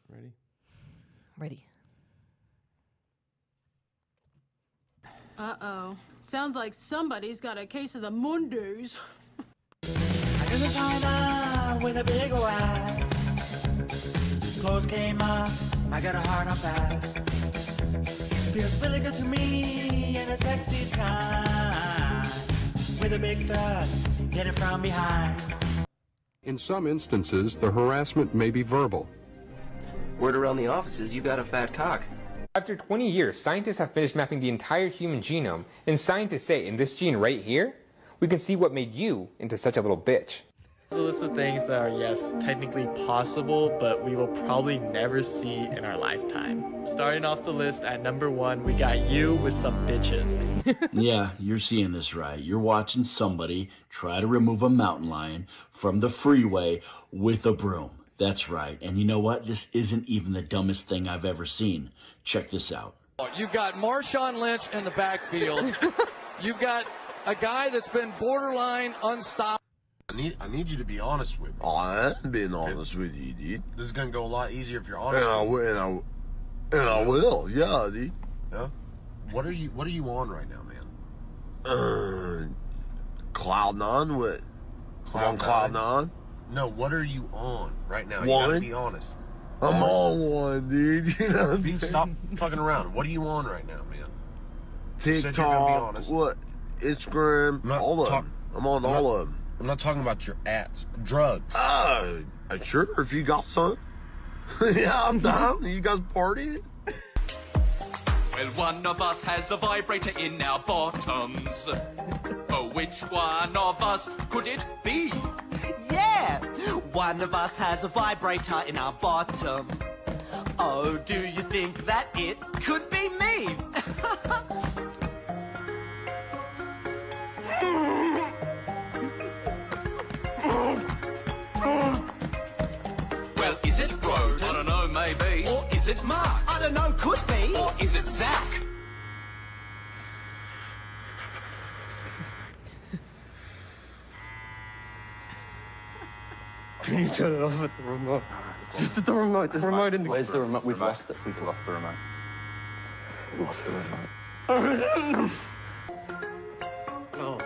ready? Ready. Uh-oh. Sounds like somebody's got a case of the Mondays. There's a China with a big eye. Clothes came off, I got a heart on fire. Feels really good to me in a sexy time. With a big thrust, hit it from behind. In some instances, the harassment may be verbal. Word around the office is you got a fat cock. After 20 years, scientists have finished mapping the entire human genome, and scientists say in this gene right here, we can see what made you into such a little bitch. There's a list of things that are, yes, technically possible, but we will probably never see in our lifetime. Starting off the list at number 1, we got you with some bitches. Yeah, you're seeing this right. You're watching somebody try to remove a mountain lion from the freeway with a broom. That's right. And you know what? This isn't even the dumbest thing I've ever seen. Check this out. You've got Marshawn Lynch in the backfield. You've got a guy that's been borderline unstoppable. I need you to be honest with me. I am being honest with you, dude. This is gonna go a lot easier if you're honest. And I will, yeah, dude. Yeah. What are you on right now, man? Cloud 9. What? Cloud 9. No, what are you on right now? You One. gotta be honest. I'm on one, dude. You know what I'm saying? Stop fucking around. What are you on right now, man? TikTok, what? Instagram, all of them. I'm on all of them. I'm not talking about your ads. Drugs. Sure, if you got some. Yeah, I'm down. You guys partying? Well, one of us has a vibrator in our bottoms. Oh, which one of us could it be? Yeah, one of us has a vibrator in our bottom. Oh, do you think that it could be me? Well, is it Rode? I don't know, maybe. Or is it Mark? I don't know, could be. Or is it Zach? Can you turn it off at the remote? Just at the remote. There's a remote in the... Where's the remote? We've lost it. We've lost the remote. We lost the remote. Oh.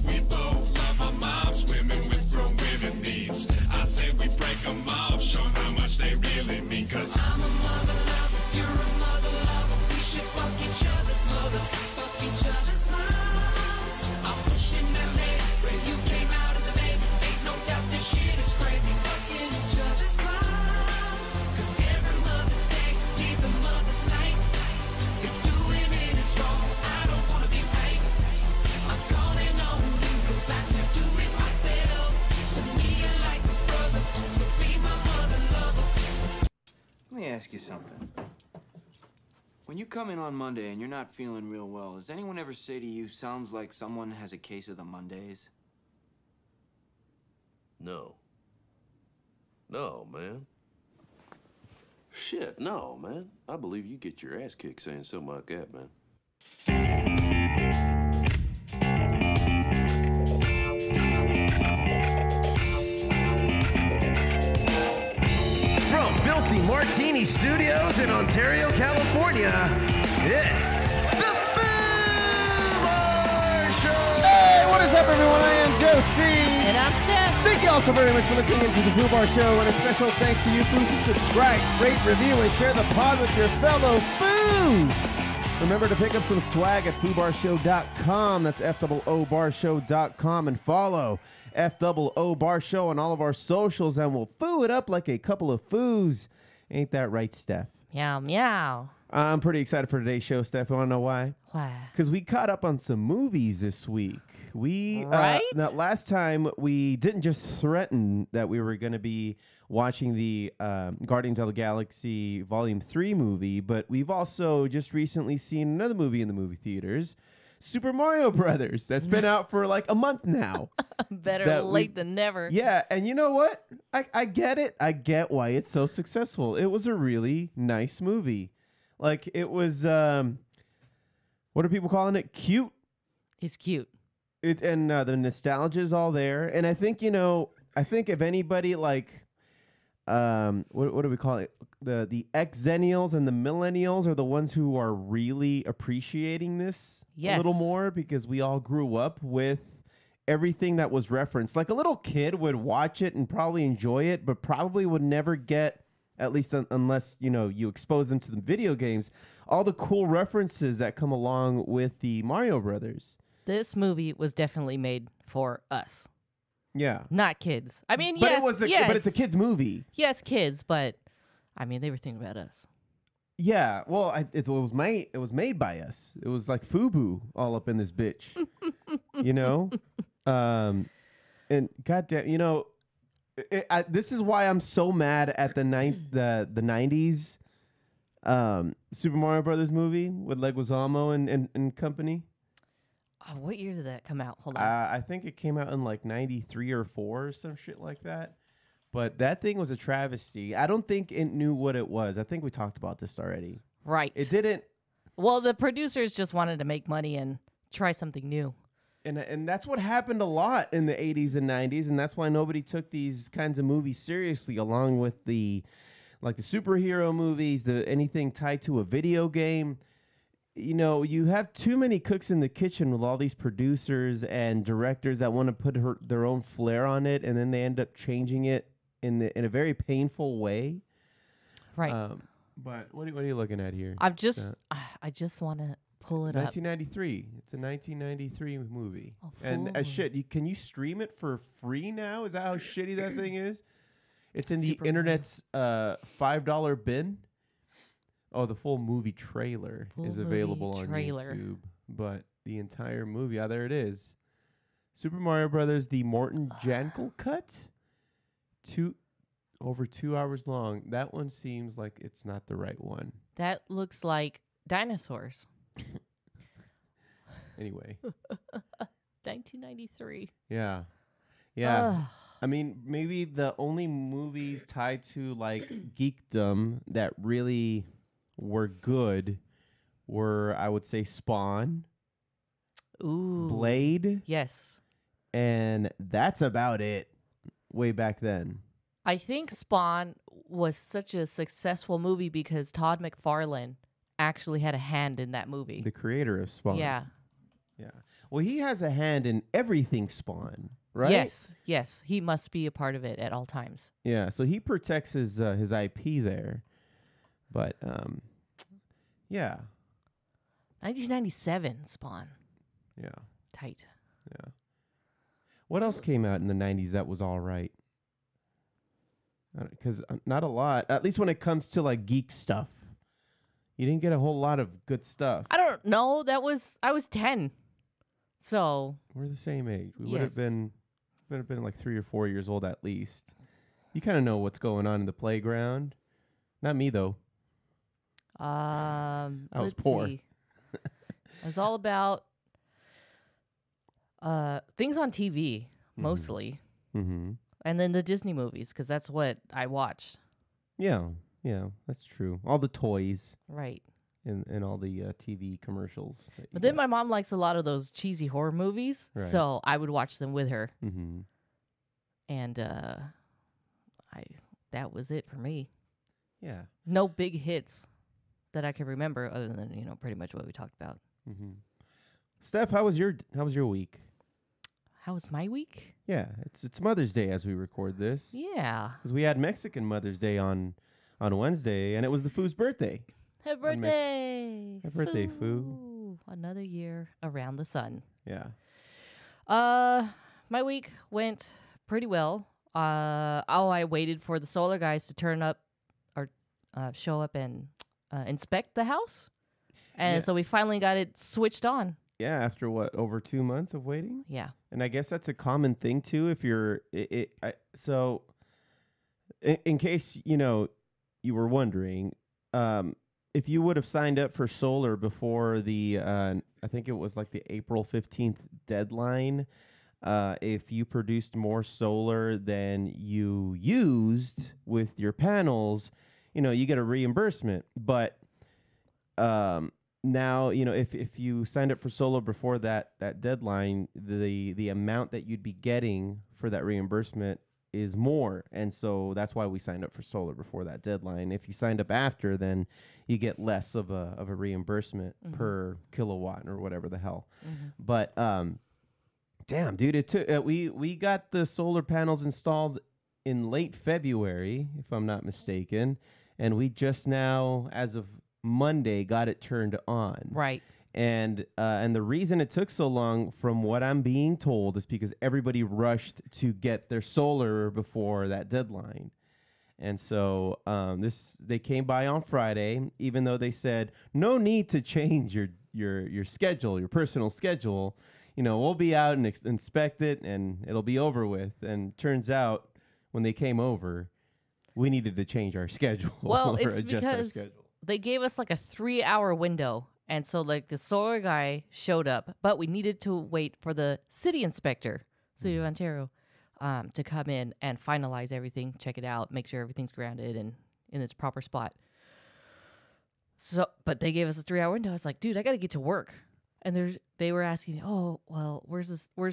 We both love our moms, women with grown women needs. I say we break them off, show them how much they really mean. Cause I'm a mother lover, you're a mother lover. We should fuck each other's mothers, fuck each other's moms. I'm pushing that leg where you came out as a baby. Ain't no doubt this shit is crazy. Fucking each other's moms. Cause every Mother's Day needs a mother's night. If doing it is wrong, I don't wanna be right. I'm calling on you cause I can do it myself. To me you're like a brother, so be my mother lover. Let me ask you something. When you come in on Monday and you're not feeling real well, does anyone ever say to you, sounds like someone has a case of the Mondays? No. No, man. Shit, no, man. I believe you get your ass kicked saying something like that, man. From Filthy Martini Studios in Ontario, California, it's the Foo Show! Hey, what is up, everyone? I am Josie. And I'm Steph. Thank you all so very much for listening into the Foo Bar Show, and a special thanks to you, Foos, who subscribe, rate, review, and share the pod with your fellow Foos. Remember to pick up some swag at FooBarShow.com. That's FOOBarshow.com, and follow FOO Bar Show on all of our socials, and we'll foo it up like a couple of foos. Ain't that right, Steph? Meow, meow. I'm pretty excited for today's show, Steph. You want to know why? Why? Because we caught up on some movies this week. Right? Now, last time we didn't just threaten that we were going to be watching the Guardians of the Galaxy Volume 3 movie, but we've also just recently seen another movie in the movie theaters, Super Mario Brothers. That's been out for like a month now. Better late than never. Yeah, and you know what? I get it. I get why it's so successful. It was a really nice movie. Like, it was, what are people calling it? Cute. It's cute. The nostalgia is all there. And I think, if anybody, like, what do we call it? The Xennials and the Millennials are the ones who are really appreciating this a little more because we all grew up with everything that was referenced. Like a little kid would watch it and probably enjoy it, but probably would never get, at least unless, you expose them to the video games, all the cool references that come along with the Mario Brothers. This movie was definitely made for us. Yeah. Not kids. I mean, but yes, but it's a kid's movie. Yes, kids, but I mean, they were thinking about us. Yeah, well, it was made by us. It was like FUBU all up in this bitch, and goddamn, this is why I'm so mad at the 90s Super Mario Brothers movie with Leguizamo and company. What year did that come out? Hold on. I think it came out in like 93 or 4 or some shit like that. But that thing was a travesty. I don't think it knew what it was. I think we talked about this already. Right. It didn't. Well, the producers just wanted to make money and try something new. And that's what happened a lot in the 80s and 90s. And that's why nobody took these kinds of movies seriously, along with the superhero movies, anything tied to a video game. You have too many cooks in the kitchen with all these producers and directors that want to put their own flair on it, and then they end up changing it in a very painful way. Right. But what are you looking at here? I just want to pull it 1993. It's a 1993 movie. Oh, and shit, can you stream it for free now? Is that how shitty that thing is? It's in the internet's $5 bin. Oh, the full movie trailer is available on YouTube. But the entire movie, there it is. Super Mario Brothers, the Morton Jankel cut. Over 2 hours long. That one seems like it's not the right one. That looks like dinosaurs. Anyway. 1993. Yeah. I mean, maybe the only movies tied to like geekdom that really were good were, I would say, Spawn. Ooh. Blade. Yes. And that's about it way back then. I think Spawn was such a successful movie because Todd McFarlane actually had a hand in that movie. The creator of Spawn. Yeah. Well, he has a hand in everything Spawn, right? Yes. He must be a part of it at all times. Yeah, so he protects his IP there. But, yeah. 1997 Spawn. Yeah. Tight. Yeah. What else came out in the 90s that was all right? Because not a lot. At least when it comes to like geek stuff, you didn't get a whole lot of good stuff. I don't know. I was 10, so we're the same age. We would have been like 3 or 4 years old at least. You kind of know what's going on in the playground. Not me though. I was poor. See. It was all about things on TV mostly. Mm-hmm. And then the Disney movies, because that's what I watched. Yeah, that's true. All the toys. Right. And all the TV commercials. But then my mom likes a lot of those cheesy horror movies, right. So I would watch them with her. Mm-hmm. And that was it for me. Yeah. No big hits that I can remember other than, pretty much what we talked about. Mm-hmm. Steph, how was your week? How was my week? Yeah, it's Mother's Day as we record this. Yeah. Because we had Mexican Mother's Day on Wednesday, and it was the Foo's birthday. Happy birthday! Happy birthday, Foo. Another year around the sun. Yeah. My week went pretty well. I waited for the solar guys to turn up or show up and inspect the house. And so we finally got it switched on. Yeah, after what, over 2 months of waiting? Yeah. And I guess that's a common thing too. If you're, so in case, you were wondering, if you would have signed up for solar before the, I think it was like the April 15th deadline, if you produced more solar than you used with your panels, you get a reimbursement. But, now, if you signed up for solar before that deadline, the amount that you'd be getting for that reimbursement is more. And so that's why we signed up for solar before that deadline. If you signed up after, then you get less of a reimbursement per kilowatt or whatever the hell. But damn, dude, it took we got the solar panels installed in late February, if I'm not mistaken, and we just now, as of Monday, got it turned on. Right. And the reason it took so long, from what I'm being told, is because everybody rushed to get their solar before that deadline. And so they came by on Friday, even though they said no need to change your schedule, your personal schedule. You know, we'll be out and inspect it, and it'll be over with. And turns out, when they came over, we needed to change our schedule. Well, or it's adjust our because schedule. they gave us like a 3-hour window. And so, like, the solar guy showed up, but we needed to wait for the city inspector, City of Ontario, to come in and finalize everything, check it out, make sure everything's grounded and in its proper spot. So, but they gave us a 3-hour window. I was like, dude, I got to get to work. And they were asking me, oh, well, where's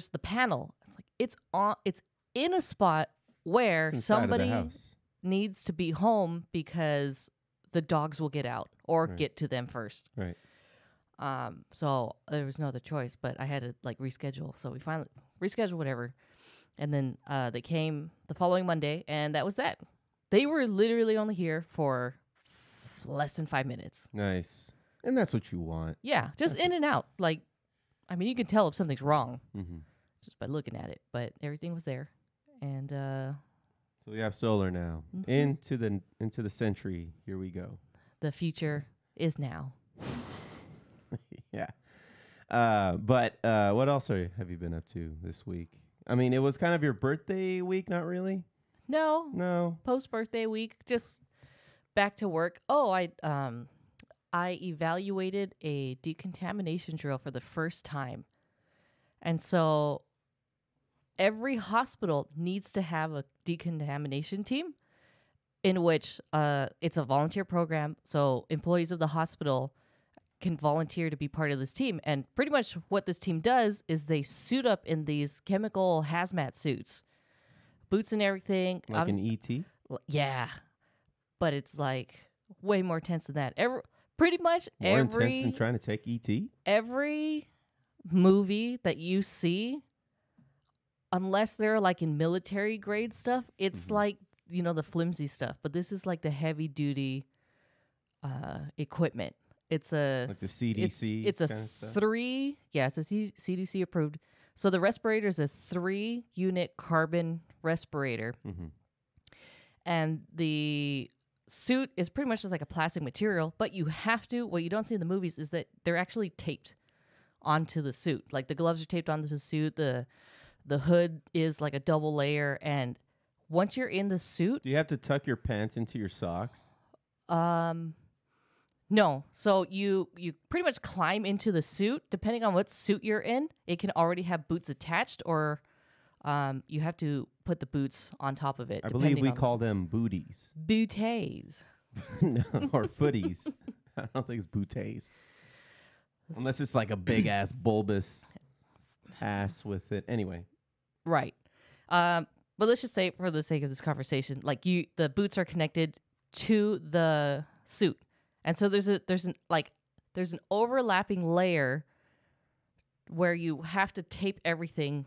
the panel? It's like, it's in a spot where somebody needs to be home because the dogs will get out or get to them first. Right. So there was no other choice, but I had to like reschedule. So we finally rescheduled whatever. And then they came the following Monday, and that was that. They were literally only here for less than 5 minutes. Nice. And that's what you want. Yeah, just in and out. Like, I mean, you can tell if something's wrong just by looking at it, but everything was there. And so we have solar now. Into the century. Here we go. The future is now. Yeah. But what else have you been up to this week? I mean, it was kind of your birthday week, not really? No. Post-birthday week, just back to work. Oh, I evaluated a decontamination drill for the first time. And so every hospital needs to have a decontamination team in which it's a volunteer program. So employees of the hospital can volunteer to be part of this team. And pretty much what this team does is they suit up in these chemical hazmat suits, boots and everything. Like an ET? Yeah. But it's like way more tense than that. Pretty much more intense than trying to take ET? Every movie that you see, unless they're like in military grade stuff, it's like, you know, the flimsy stuff. But this is like the heavy duty equipment. It's a like the CDC. It's a three. Yeah, it's a CDC approved. So the respirator is a 3-unit carbon respirator, and the suit is pretty much just like a plastic material. But you have to. What you don't see in the movies is that they're actually taped onto the suit. Like the gloves are taped onto the suit. The hood is like a double layer, and once you're in the suit, do you have to tuck your pants into your socks? No. So you pretty much climb into the suit. Depending on what suit you're in, it can already have boots attached, or you have to put the boots on top of it. I believe we call them booties. Booties. No, or footies. I don't think it's booties. Unless it's like a big-ass bulbous ass with it. Anyway. Right. But let's just say, for the sake of this conversation, like the boots are connected to the suit. And so there's an overlapping layer where you have to tape everything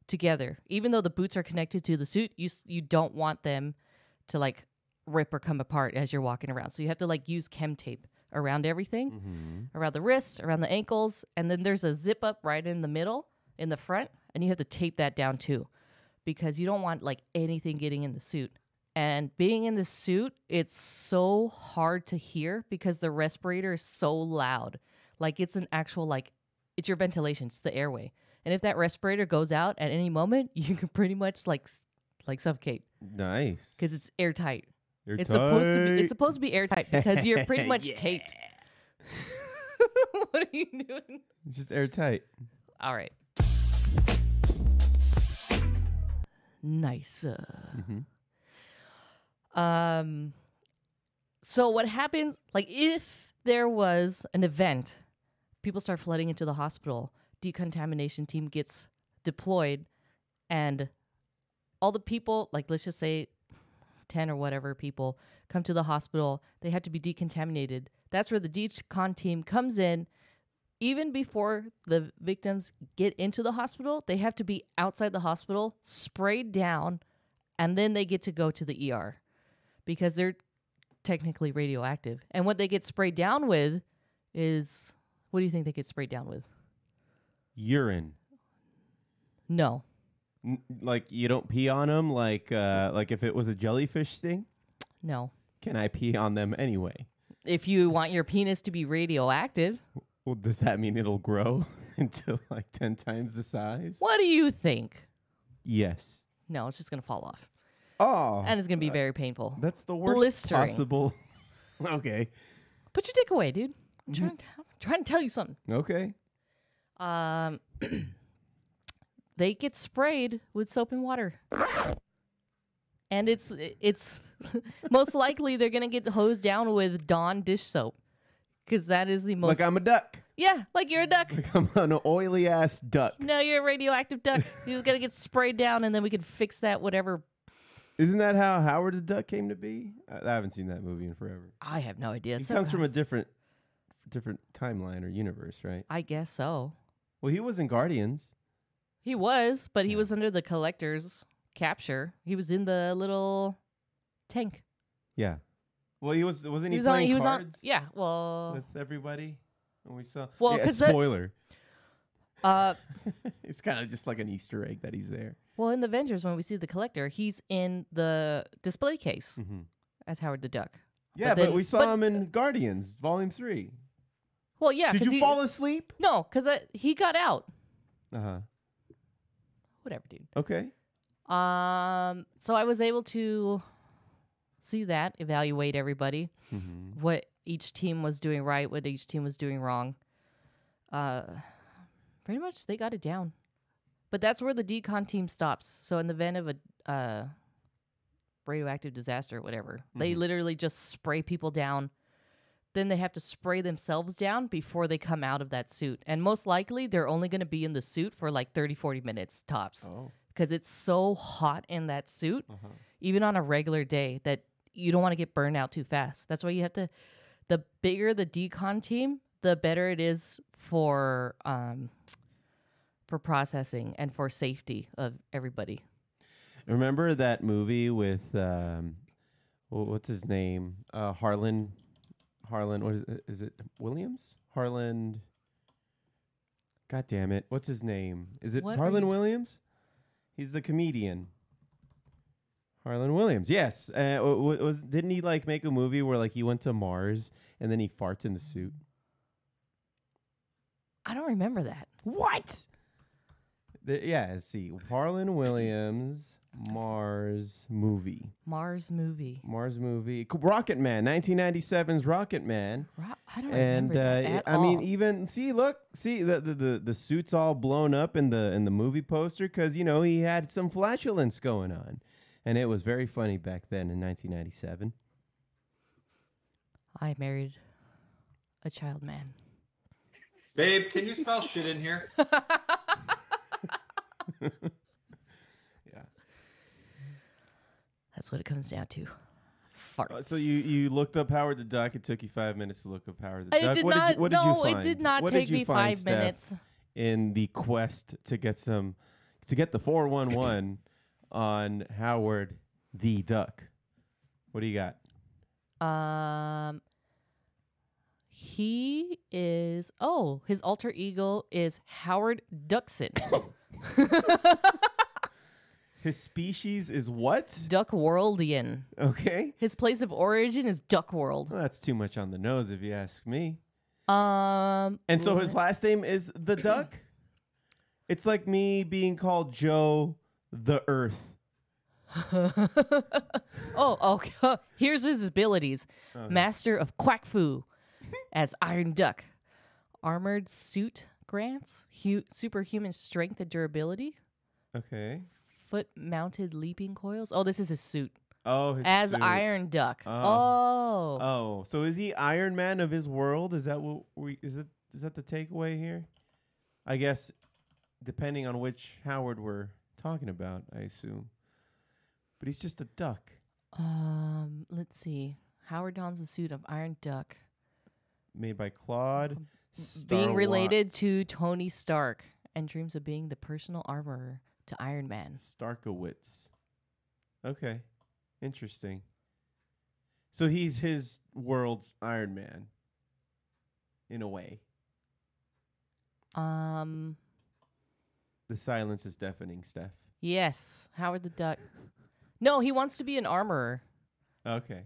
together. Even though the boots are connected to the suit, you don't want them to like rip or come apart as you're walking around. So you have to like use chem tape around everything, around the wrists, around the ankles, and then there's a zip up right in the middle, in the front, and you have to tape that down too, because you don't want like anything getting in the suit. And being in the suit, it's so hard to hear because the respirator is so loud. Like it's an actual, like, it's your ventilation, it's the airway. And if that respirator goes out at any moment, you can pretty much like suffocate. Nice. Because it's airtight. It's supposed to be airtight because you're pretty much taped. What are you doing? It's just airtight. All right. Nice. So what happens, like if there was an event, people start flooding into the hospital, decontamination team gets deployed, and all the people, like let's just say 10 or whatever people come to the hospital, they have to be decontaminated. That's where the decon team comes in. Even before the victims get into the hospital, they have to be outside the hospital, sprayed down, and then they get to go to the ER because they're technically radioactive. And what they get sprayed down with is, what do you think they get sprayed down with? Urine. No. Like you don't pee on them, like if it was a jellyfish sting? No. Can I pee on them anyway? If you want your penis to be radioactive. Well, does that mean it'll grow into like 10 times the size? What do you think? Yes. No, it's just going to fall off. Oh. And it's going to be very painful. That's the worst Blistering. possible. Okay. Put your dick away, dude. I'm trying to tell you something. Okay. They get sprayed with soap and water. And it's most likely they're going to get hosed down with Dawn dish soap. Because that is the most... Like I'm a duck. Yeah, like you're a duck. Like I'm an oily ass duck. No, you're a radioactive duck. You just got to get sprayed down and then we can fix that whatever. Isn't that how Howard the Duck came to be? I haven't seen that movie in forever. I have no idea. He comes from a different timeline or universe, right? I guess so. Well, he was in Guardians. He was, but he was under the Collector's capture. He was in the little tank. Yeah. Well, wasn't he was playing on, he was cards? On, yeah, well... With everybody? And we saw... Well, yeah, because... spoiler. It's kind of just like an Easter egg that he's there. Well, in the Avengers, when we see the Collector, he's in the display case as Howard the Duck. Yeah, but we saw him in Guardians, Volume 3. Well, yeah. Did you fall asleep? No, because he got out. Uh-huh. Whatever, dude. Okay. So I was able to see that, evaluate everybody, what each team was doing right, what each team was doing wrong. Pretty much they got it down. But that's where the decon team stops. So in the event of a radioactive disaster or whatever, they literally just spray people down. Then they have to spray themselves down before they come out of that suit. And most likely they're only going to be in the suit for like 30, 40 minutes tops. Because it's so hot in that suit, even on a regular day, that you don't want to get burned out too fast. That's why you have to, the bigger the decon team, the better it is for processing and for safety of everybody. Remember that movie with, what's his name? Harlan, what is it? Williams? Harlan. God damn it. What's his name? Is it Harlan Williams? He's the comedian. Harlan Williams. Yes. Didn't he like make a movie where like he went to Mars and then he farts in the suit? I don't remember that. What? Yeah, let's see. Harlan Williams, Mars movie. Rocket Man, 1997's Rocket Man. I don't remember that at all. mean, even see the suit's all blown up in the movie poster because he had some flatulence going on, and it was very funny back then in 1997. I married a child man. Babe, can you spell shit in here? Yeah. That's what it comes down to. Farts. So you looked up Howard the Duck. It took you 5 minutes to look up Howard the I Duck. did What not. did you find? It did not What take did you me find, 5 Steph, minutes. in the quest to get the 411 on Howard the Duck. What do you got? He is. Oh, his alter ego is Howard Duckson. His species is what? Duckworldian. Okay. His place of origin is Duckworld. Well, that's too much on the nose, if you ask me. And so his last name is the Duck. It's like me being called Joe the Earth. Okay. Here's his abilities: Master of Quack Fu as Iron Duck, armored suit grants superhuman strength and durability. Okay. Foot-mounted leaping coils. Oh, this is his suit. Oh, his as suit. Iron Duck. Oh, so is he Iron Man of his world? Is that what is that the takeaway here? I guess depending on which Howard we're talking about, I assume. But he's just a duck. Let's see. Howard dons the suit of Iron Duck. Made by Claude. Being related to Tony Stark and dreams of being the personal armorer to Iron Man. Starkowitz. Okay. Interesting. So he's his world's Iron Man. In a way. The silence is deafening, Steph. Yes. Howard the Duck. No, he wants to be an armorer. Okay.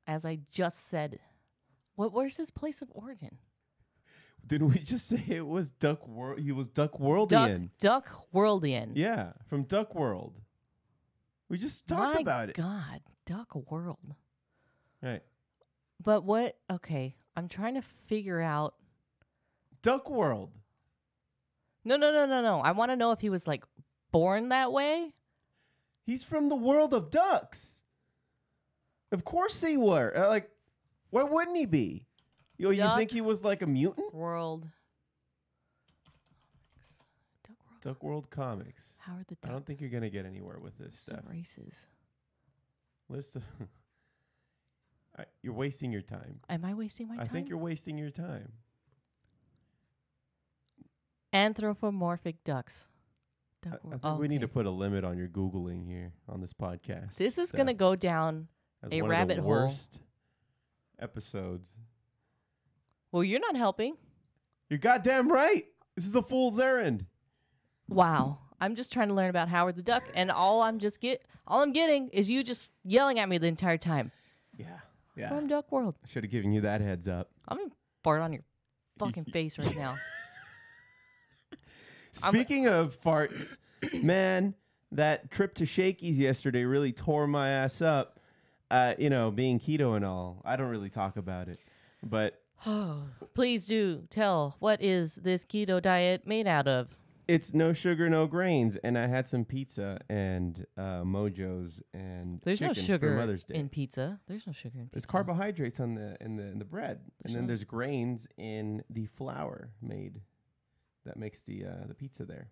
As I just said. Where's his place of origin? Didn't we just say it was Duck World? He was Duck Worldian. Duck Worldian. Yeah, from Duck World. We just talked about it. My God, Duck World. Right. But what? Okay, I'm trying to figure out. Duck World. No. I want to know if he was like born that way. He's from the world of ducks. Of course he were. Like, why wouldn't he be? You think he was like a mutant? World. Duck World Comics. Howard the Duck. I don't think you're gonna get anywhere with this stuff. Races. List of. You're wasting your time. Am I wasting my time? I think you're wasting your time. Anthropomorphic ducks. I think we need to put a limit on your Googling here on this podcast. This is going to go down a rabbit hole. Worst episodes. Well, you're not helping. You're goddamn right. This is a fool's errand. Wow. I'm just trying to learn about Howard the Duck, and all I'm getting is you just yelling at me the entire time. Yeah. From Duck World. I should have given you that heads up. I'm gonna fart on your fucking face right now. Speaking of farts, man, that trip to Shakey's yesterday really tore my ass up. Being keto and all. I don't really talk about it, but please do tell, what is this keto diet made out of? It's no sugar, no grains, and I had some pizza and Mojo's and there's no sugar for Mother's Day. in pizza. There's no sugar in pizza. There's carbohydrates in the bread, and then there's grains in the flour made. That makes the pizza there,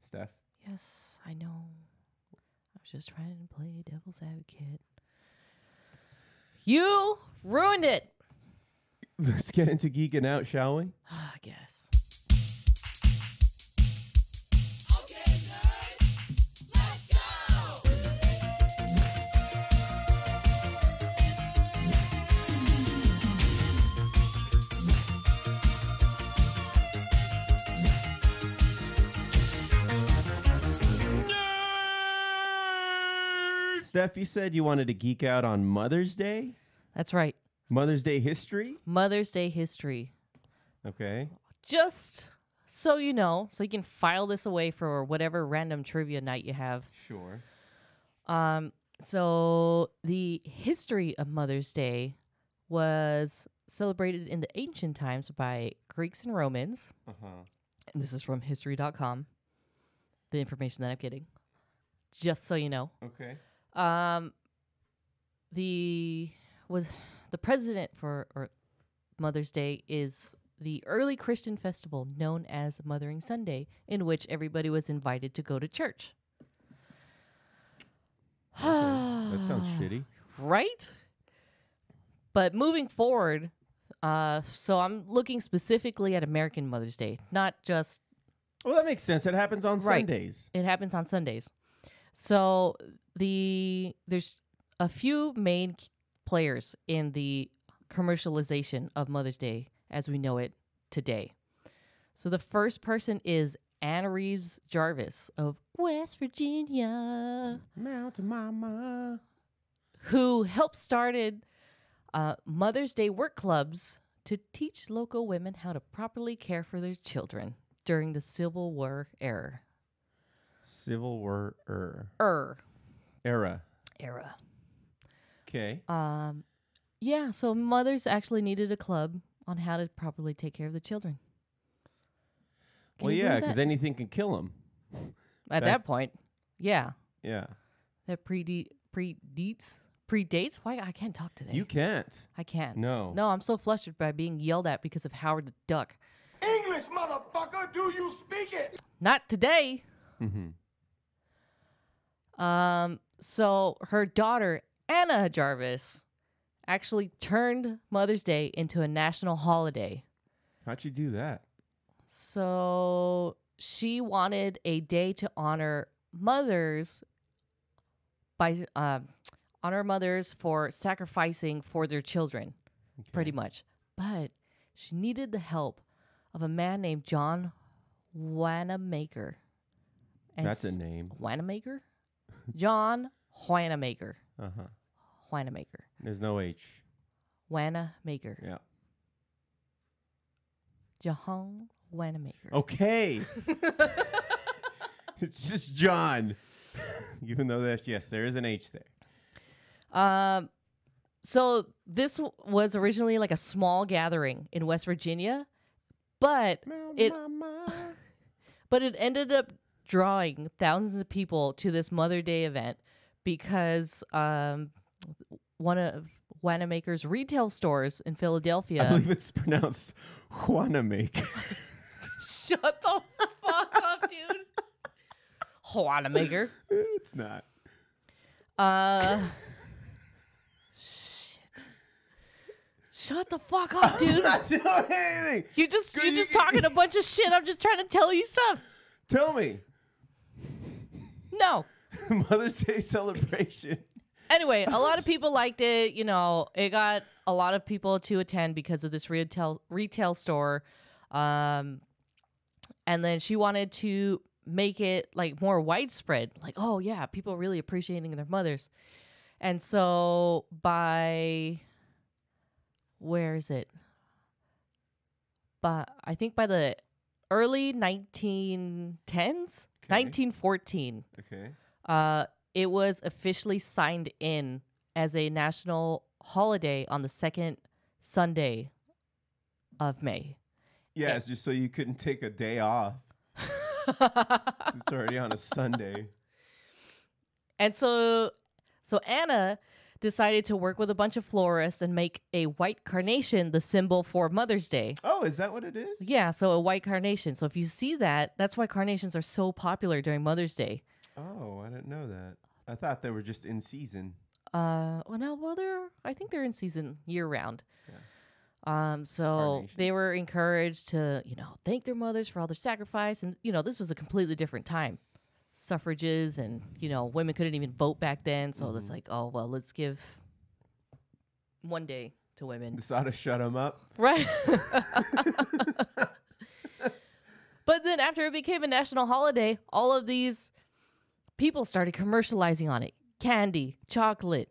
Steph. Yes, I know. I was just trying to play devil's advocate. You ruined it. Let's get into Geeking Out, shall we? I guess. Steph, you said you wanted to geek out on Mother's Day? That's right. Mother's Day history? Mother's Day history. Okay. Just so you know, so you can file this away for whatever random trivia night you have. Sure. So the history of Mother's Day was celebrated in the ancient times by Greeks and Romans. And this is from history.com, the information that I'm getting. Just so you know. Okay. The president for Mother's Day is the early Christian festival known as Mothering Sunday, in which everybody was invited to go to church. Okay. That sounds shitty. Right? But moving forward, so I'm looking specifically at American Mother's Day, not just... Well, that makes sense. It happens on Sundays. It happens on Sundays. So there's a few main players in the commercialization of Mother's Day as we know it today. So the first person is Anna Reeves Jarvis of West Virginia. Mountain Mama. Who helped started Mother's Day work clubs to teach local women how to properly care for their children during the Civil War era. Civil War era. Okay. Yeah, so mothers actually needed a club on how to properly take care of the children. Well, yeah, because anything can kill them. At that point, yeah. Yeah. That predates? Why? I can't talk today. You can't. I can't. No. No, I'm so flustered by being yelled at because of Howard the Duck. English, motherfucker, do you speak it? Not today. Mm-hmm. So her daughter, Anna Jarvis, actually turned Mother's Day into a national holiday. How'd you do that? So she wanted a day to honor mothers by honor mothers for sacrificing for their children, pretty much. But she needed the help of a man named John Wanamaker. And That's a name. Wanamaker? John Wanamaker. Uh-huh. Wanamaker. There's no H. Wanamaker. Yeah. John Wanamaker. Okay. It's just John. Even though there is an H there. So this was originally like a small gathering in West Virginia, but it ended up drawing thousands of people to this Mother Day event because one of Wanamaker's retail stores in Philadelphia. I believe it's pronounced Wanamaker. Shut the fuck up, dude. Wanamaker. It's not. Shit. Shut the fuck up, dude. I'm not doing anything. You're just talking a bunch of shit. I'm just trying to tell you stuff. Tell me. No. Mother's Day celebration. Anyway, a lot of people liked it. You know, it got a lot of people to attend because of this retail store. And then she wanted to make it like more widespread. Like, oh yeah, people really appreciating their mothers. And so where is it? But I think by the early 1910s, 1914. Okay. It was officially signed in as a national holiday on the second Sunday of May. Yeah, it's just so you couldn't take a day off. It's already on a Sunday. And so Anna decided to work with a bunch of florists and make a white carnation the symbol for Mother's Day. Oh, is that what it is? Yeah, so a white carnation. So if you see that, that's why carnations are so popular during Mother's Day. Oh, I didn't know that. I thought they were just in season. I think they're in season year round. Yeah. So they were encouraged to, thank their mothers for all their sacrifice. And, this was a completely different time. Suffrages and, women couldn't even vote back then. So it's like, oh, well, let's give one day to women. This ought to shut them up. Right. But then after it became a national holiday, all of these people started commercializing on it. Candy, chocolate,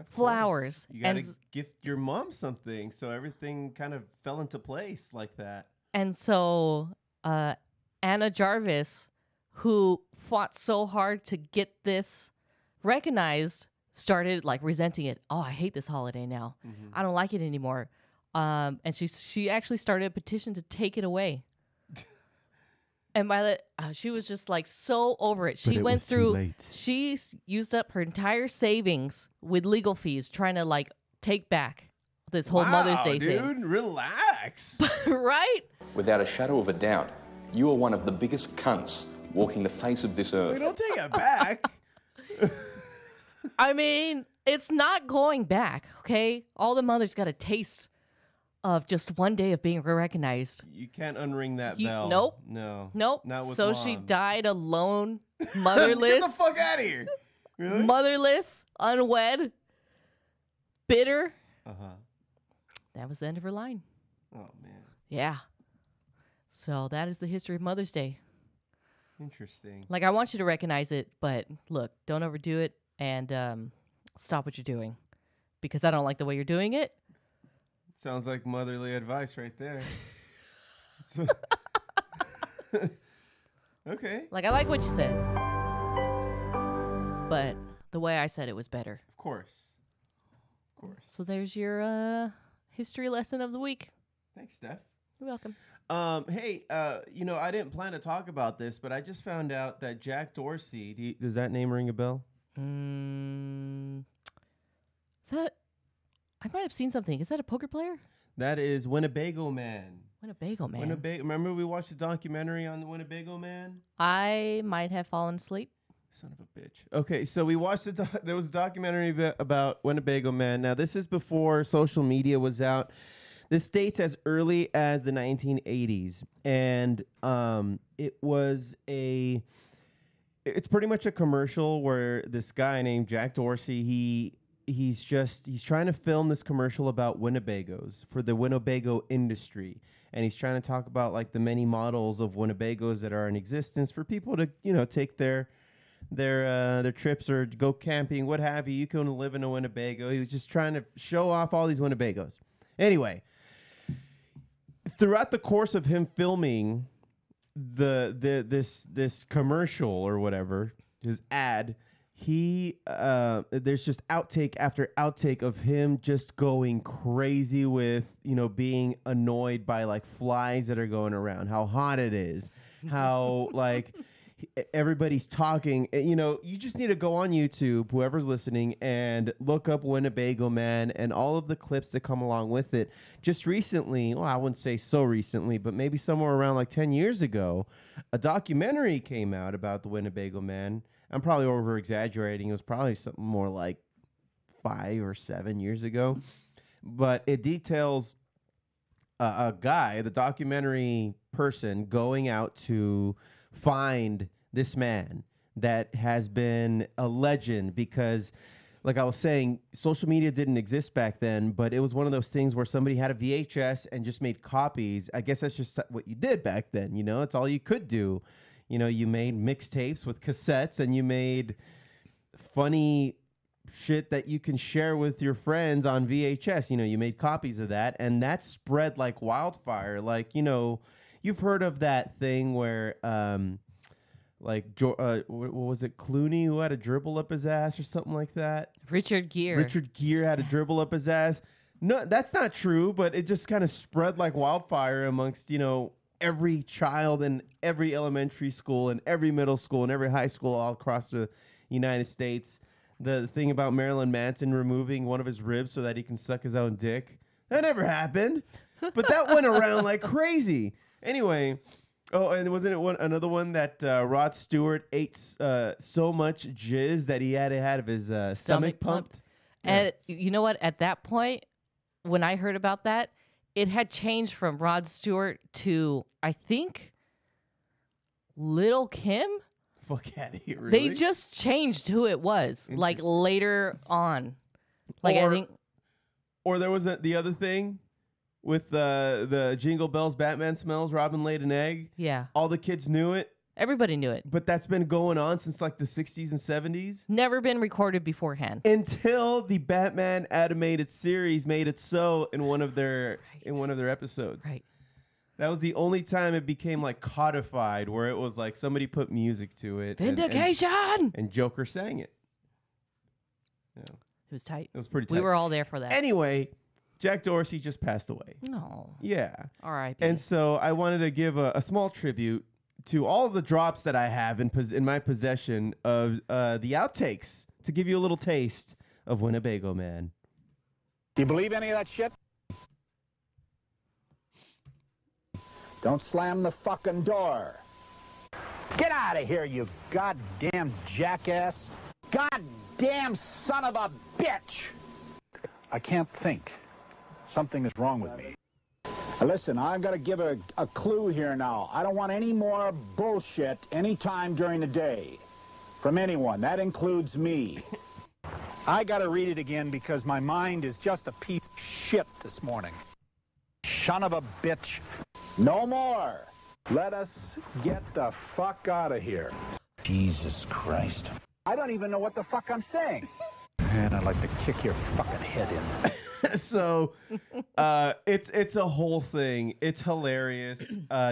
flowers. You got to gift your mom something. So everything kind of fell into place like that. And so Anna Jarvis, who fought so hard to get this recognized, started like resenting it. Oh, I hate this holiday now. I don't like it anymore. And she actually started a petition to take it away. And she was just like so over it. She went through, she used up her entire savings with legal fees trying to like take back this whole Mother's Day thing. Dude, relax. Right? Without a shadow of a doubt, you are one of the biggest cunts walking the face of this earth. Wait, don't take it back. I mean, it's not going back, okay? All the mothers got a taste of just one day of being recognized. You can't unring that bell. Nope. No. Nope. Not with so mom. she died alone, motherless. Get the fuck out of here. Really? Motherless, unwed, bitter. Uh-huh. That was the end of her line. Oh, man. Yeah. So that is the history of Mother's Day. Interesting. Like, I want you to recognize it, but look, don't overdo it and stop what you're doing because I don't like the way you're doing it. Sounds like motherly advice right there. Okay. Like, I like what you said, but the way I said it was better. Of course. Of course. So there's your history lesson of the week. Thanks, Steph. You're welcome. Hey, I didn't plan to talk about this, but I just found out that Jack Dorsey, does that name ring a bell? Is that... I might have seen something. Is that a poker player? That is Winnebago Man. Winnebago Man. Remember we watched a documentary on the Winnebago Man? I might have fallen asleep. Son of a bitch. Okay, so we watched there was a documentary about Winnebago Man. Now, this is before social media was out. This dates as early as the 1980s, and it's pretty much a commercial where this guy named Jack Dorsey, he's trying to film this commercial about Winnebagos for the Winnebago industry, and he's trying to talk about like the many models of Winnebagos that are in existence for people to take their trips or go camping, what have you. You can live in a Winnebago. He was just trying to show off all these Winnebagos. Anyway, throughout the course of him filming this commercial or whatever, his ad, there's just outtake after outtake of him just going crazy with being annoyed by like flies that are going around, how hot it is, how like everybody's talking. You just need to go on YouTube, whoever's listening, and look up Winnebago Man and all of the clips that come along with it. Just recently, well, I wouldn't say so recently, but maybe somewhere around like 10 years ago, a documentary came out about the Winnebago Man. I'm probably over exaggerating. It was probably something more like 5 or 7 years ago, but it details a guy, the documentary person, going out to find this man that has been a legend because, like I was saying, social media didn't exist back then, but it was one of those things where somebody had a VHS and just made copies. I guess that's just what you did back then. It's all you could do. You made mixtapes with cassettes, and you made funny shit that you can share with your friends on VHS. You made copies of that, and that spread like wildfire. Like, you've heard of that thing where, what was it, Clooney, who had a dribble up his ass or something like that? Richard Gere. Richard Gere had a dribble up his ass. No, that's not true, but it just kind of spread like wildfire amongst, every child in every elementary school and every middle school and every high school all across the United States. The thing about Marilyn Manson removing one of his ribs so that he can suck his own dick, that never happened. But that went around like crazy. Anyway, and wasn't it another one that Rod Stewart ate so much jizz that he had to have his stomach pumped? And you know what? At that point, when I heard about that, it had changed from Rod Stewart to, I think, Lil' Kim. Fuck out of here, really? They just changed who it was, like later on. Like, I think. Or there was the other thing with the Jingle Bells, Batman Smells, Robin Laid an Egg. Yeah. All the kids knew it. Everybody knew it. But that's been going on since like the 60s and 70s. Never been recorded beforehand. Until the Batman animated series made it so in one of their episodes. Right. That was the only time it became like codified, where it was like somebody put music to it. Vindication! And Joker sang it. Yeah. It was tight. It was pretty tight. We were all there for that. Anyway, Jack Dorsey just passed away. No. Yeah. All right. And so I wanted to give a small tribute to all the drops that I have in my possession of the outtakes to give you a little taste of Winnebago Man. Do you believe any of that shit? Don't slam the fucking door. Get out of here, you goddamn jackass. Goddamn son of a bitch. I can't think. Something is wrong with me. Listen, I've got to give a clue here now. I don't want any more bullshit anytime during the day from anyone. That includes me. I got to read it again because my mind is just a piece of shit this morning. Son of a bitch. No more. Let us get the fuck out of here. Jesus Christ. I don't even know what the fuck I'm saying. Man, I'd like to kick your fucking head in. So it's a whole thing. It's hilarious.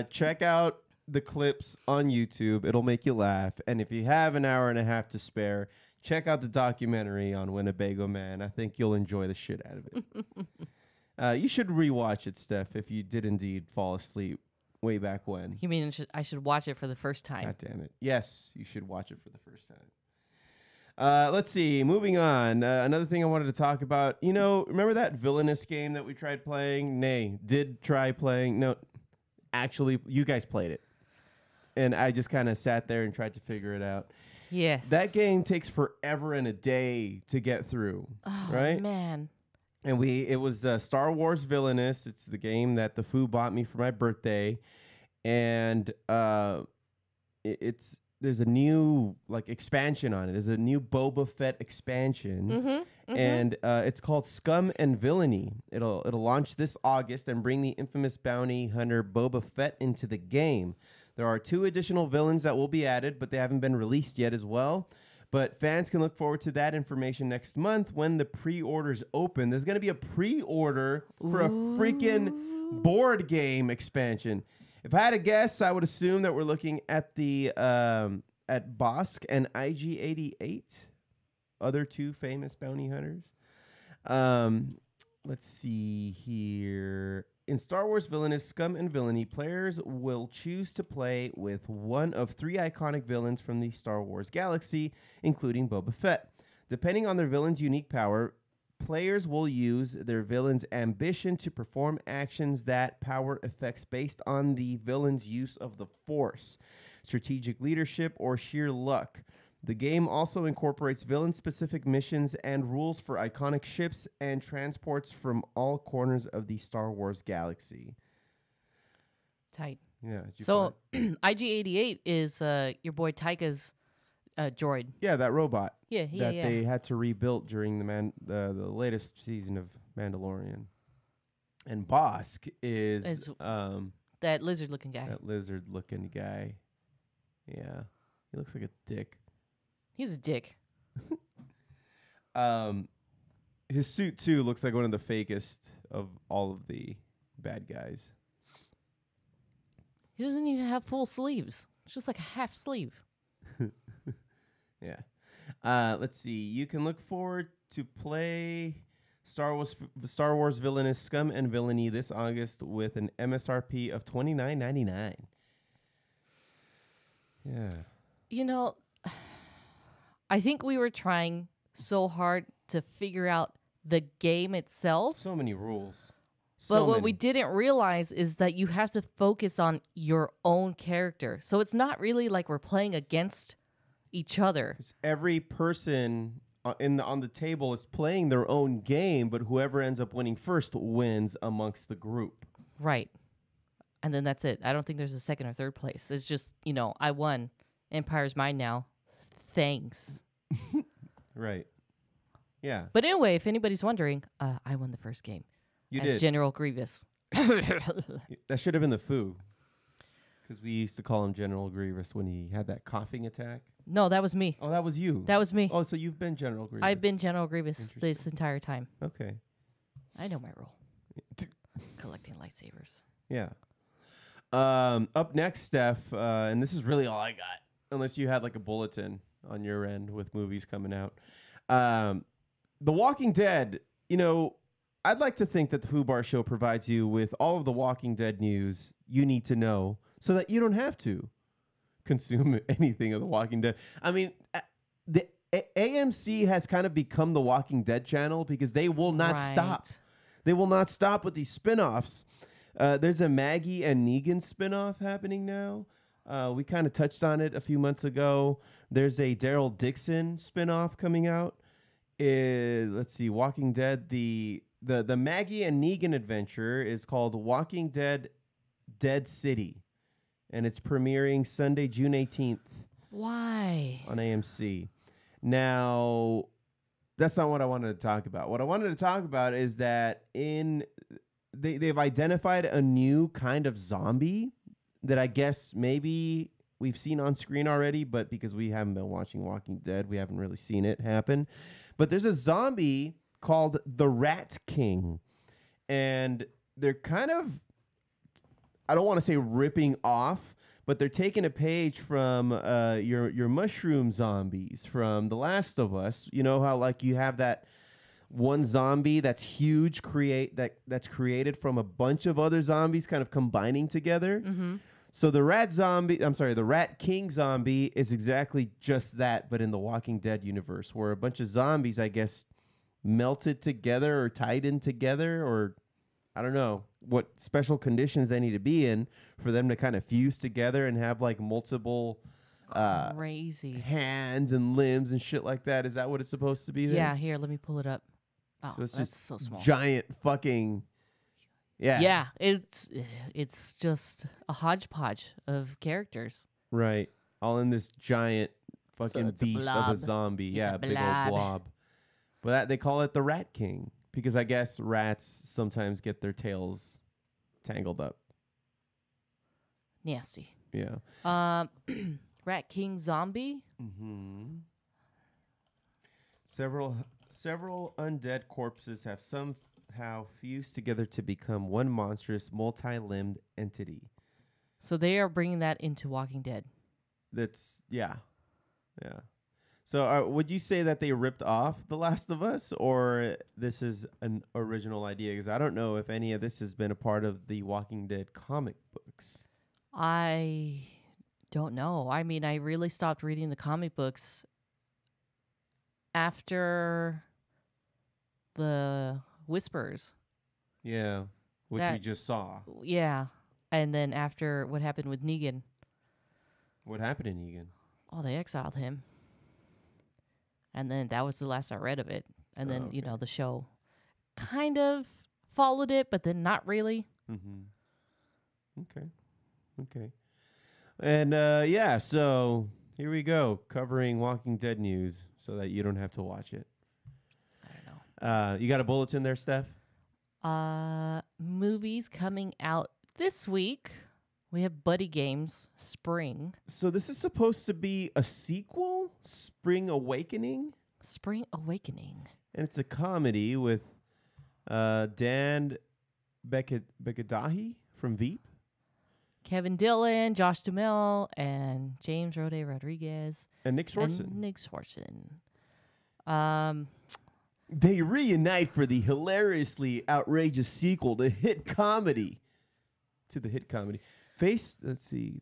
Check out the clips on YouTube. It'll make you laugh. And if you have an hour and a half to spare, check out the documentary on Winnebago Man. I think you'll enjoy the shit out of it. You should rewatch it, Steph, if you did indeed fall asleep way back when. You mean I should watch it for the first time? God damn it. Yes, you should watch it for the first time. Let's see. Moving on. Another thing I wanted to talk about. Remember that Villanous game that we tried playing? Did try playing. No, actually, you guys played it. And I just kind of sat there and tried to figure it out. Yes. That game takes forever and a day to get through, Oh, right? man. And it was Star Wars Villanous. It's the game that the Foo bought me for my birthday, and there's a new expansion on it. There's a new Boba Fett expansion, and it's called Scum and Villainy. It'll launch this August and bring the infamous bounty hunter Boba Fett into the game. There are 2 additional villains that will be added, but they haven't been released yet as well. But fans can look forward to that information next month when the pre-orders open. There's going to be a pre-order for a freaking board game expansion. If I had to guess, I would assume that we're looking at the at Bosk and IG-88, other 2 famous bounty hunters. Let's see here. In Star Wars Villanous, Scum and Villainy, players will choose to play with one of 3 iconic villains from the Star Wars galaxy, including Boba Fett. Depending on their villain's unique power, players will use their villain's ambition to perform actions that power effects based on the villain's use of the Force, strategic leadership, or sheer luck. The game also incorporates villain-specific missions and rules for iconic ships and transports from all corners of the Star Wars galaxy. Tight. Yeah. So IG-88 is your boy Taika's droid. Yeah, that robot. Yeah. That they had to rebuild during the latest season of Mandalorian. And Bosk is that lizard-looking guy. That lizard-looking guy. Yeah. He looks like a dick. He's a dick. His suit, too, looks like one of the fakest of all of the bad guys. He doesn't even have full sleeves. It's just like a half sleeve. Yeah. Let's see. You can look forward to play Star Wars Villainous Scum and Villainy this August with an MSRP of $29.99. Yeah. You know, I think we were trying so hard to figure out the game itself. So many rules. But what we didn't realize is that you have to focus on your own character. So it's not really like we're playing against each other. Every person on the table is playing their own game, but whoever ends up winning first wins amongst the group. Right. And then that's it. I don't think there's a second or third place. It's just, I won. Empire's mine now. Thanks. Right. Yeah. But anyway, if anybody's wondering, I won the first game. You as did. General Grievous. That should have been the Foo. Because we used to call him General Grievous when he had that coughing attack. No, that was me. Oh, that was you. That was me. Oh, so you've been General Grievous. I've been General Grievous this entire time. Okay. I know my role. Collecting lightsabers. Yeah. Up next, Steph, and this is really all I got, unless you had like a bulletin on your end with movies coming out. The Walking Dead, I'd like to think that the Foo Bar Show provides you with all of the Walking Dead news you need to know so that you don't have to consume anything of the Walking Dead. I mean, the AMC has kind of become the Walking Dead channel because they will not stop. They will not stop with these spinoffs. There's a Maggie and Negan spinoff happening now. We kind of touched on it a few months ago. There's a Daryl Dixon spinoff coming out. Let's see, Walking Dead. The Maggie and Negan adventure is called Walking Dead Dead City, and it's premiering Sunday, June 18th. Why? On AMC. Now, that's not what I wanted to talk about. What I wanted to talk about is that they've identified a new kind of zombie that I guess maybe we've seen on screen already, but because we haven't been watching Walking Dead, we haven't really seen it happen. But there's a zombie called the Rat King, and they're kind of, I don't want to say ripping off, but they're taking a page from your mushroom zombies from The Last of Us. You know how like you have that one zombie that's huge, that's created from a bunch of other zombies kind of combining together. Mm-hmm. So the the Rat King zombie is exactly just that, but in the Walking Dead universe, where a bunch of zombies, I guess, melted together or tied in together, or I don't know what special conditions they need to be in for them to kind of fuse together and have like multiple crazy hands and limbs and shit like that. Is that what it's supposed to be? Then? Yeah, here, let me pull it up. Oh, so it's that's just so small. Giant fucking. Yeah. Yeah, it's just a hodgepodge of characters. Right. All in this giant fucking it's a beast of blob. a zombie. It's yeah, a big old blob. blob. But they call it the Rat King because I guess rats sometimes get their tails tangled up. Nasty. Yeah. Rat King zombie. Mm-hmm. Several undead corpses have somehow fused together to become one monstrous, multi-limbed entity. So they are bringing that into Walking Dead. Yeah. So would you say that they ripped off The Last of Us, or this is an original idea? Because I don't know if any of this has been a part of the Walking Dead comic books. I don't know. I mean, I really stopped reading the comic books after the Whispers. Yeah, which we just saw. Yeah, and then after what happened with Negan. What happened to Negan? Oh, they exiled him. And then that was the last I read of it. And then, the show kind of followed it, but then not really. Mm-hmm. Okay. And, so here we go, covering Walking Dead news so that you don't have to watch it. I don't know. You got a bulletin there, Steph? Movies coming out this week. We have Buddy Games, Spring. So this is supposed to be a sequel, Spring Awakening? Spring Awakening. And it's a comedy with Dan Beckadahi from Veep. Kevin Dillon, Josh Duhamel, and James Rode Rodriguez. And Nick Swartzen. They reunite for the hilariously outrageous sequel to the hit comedy. Let's see.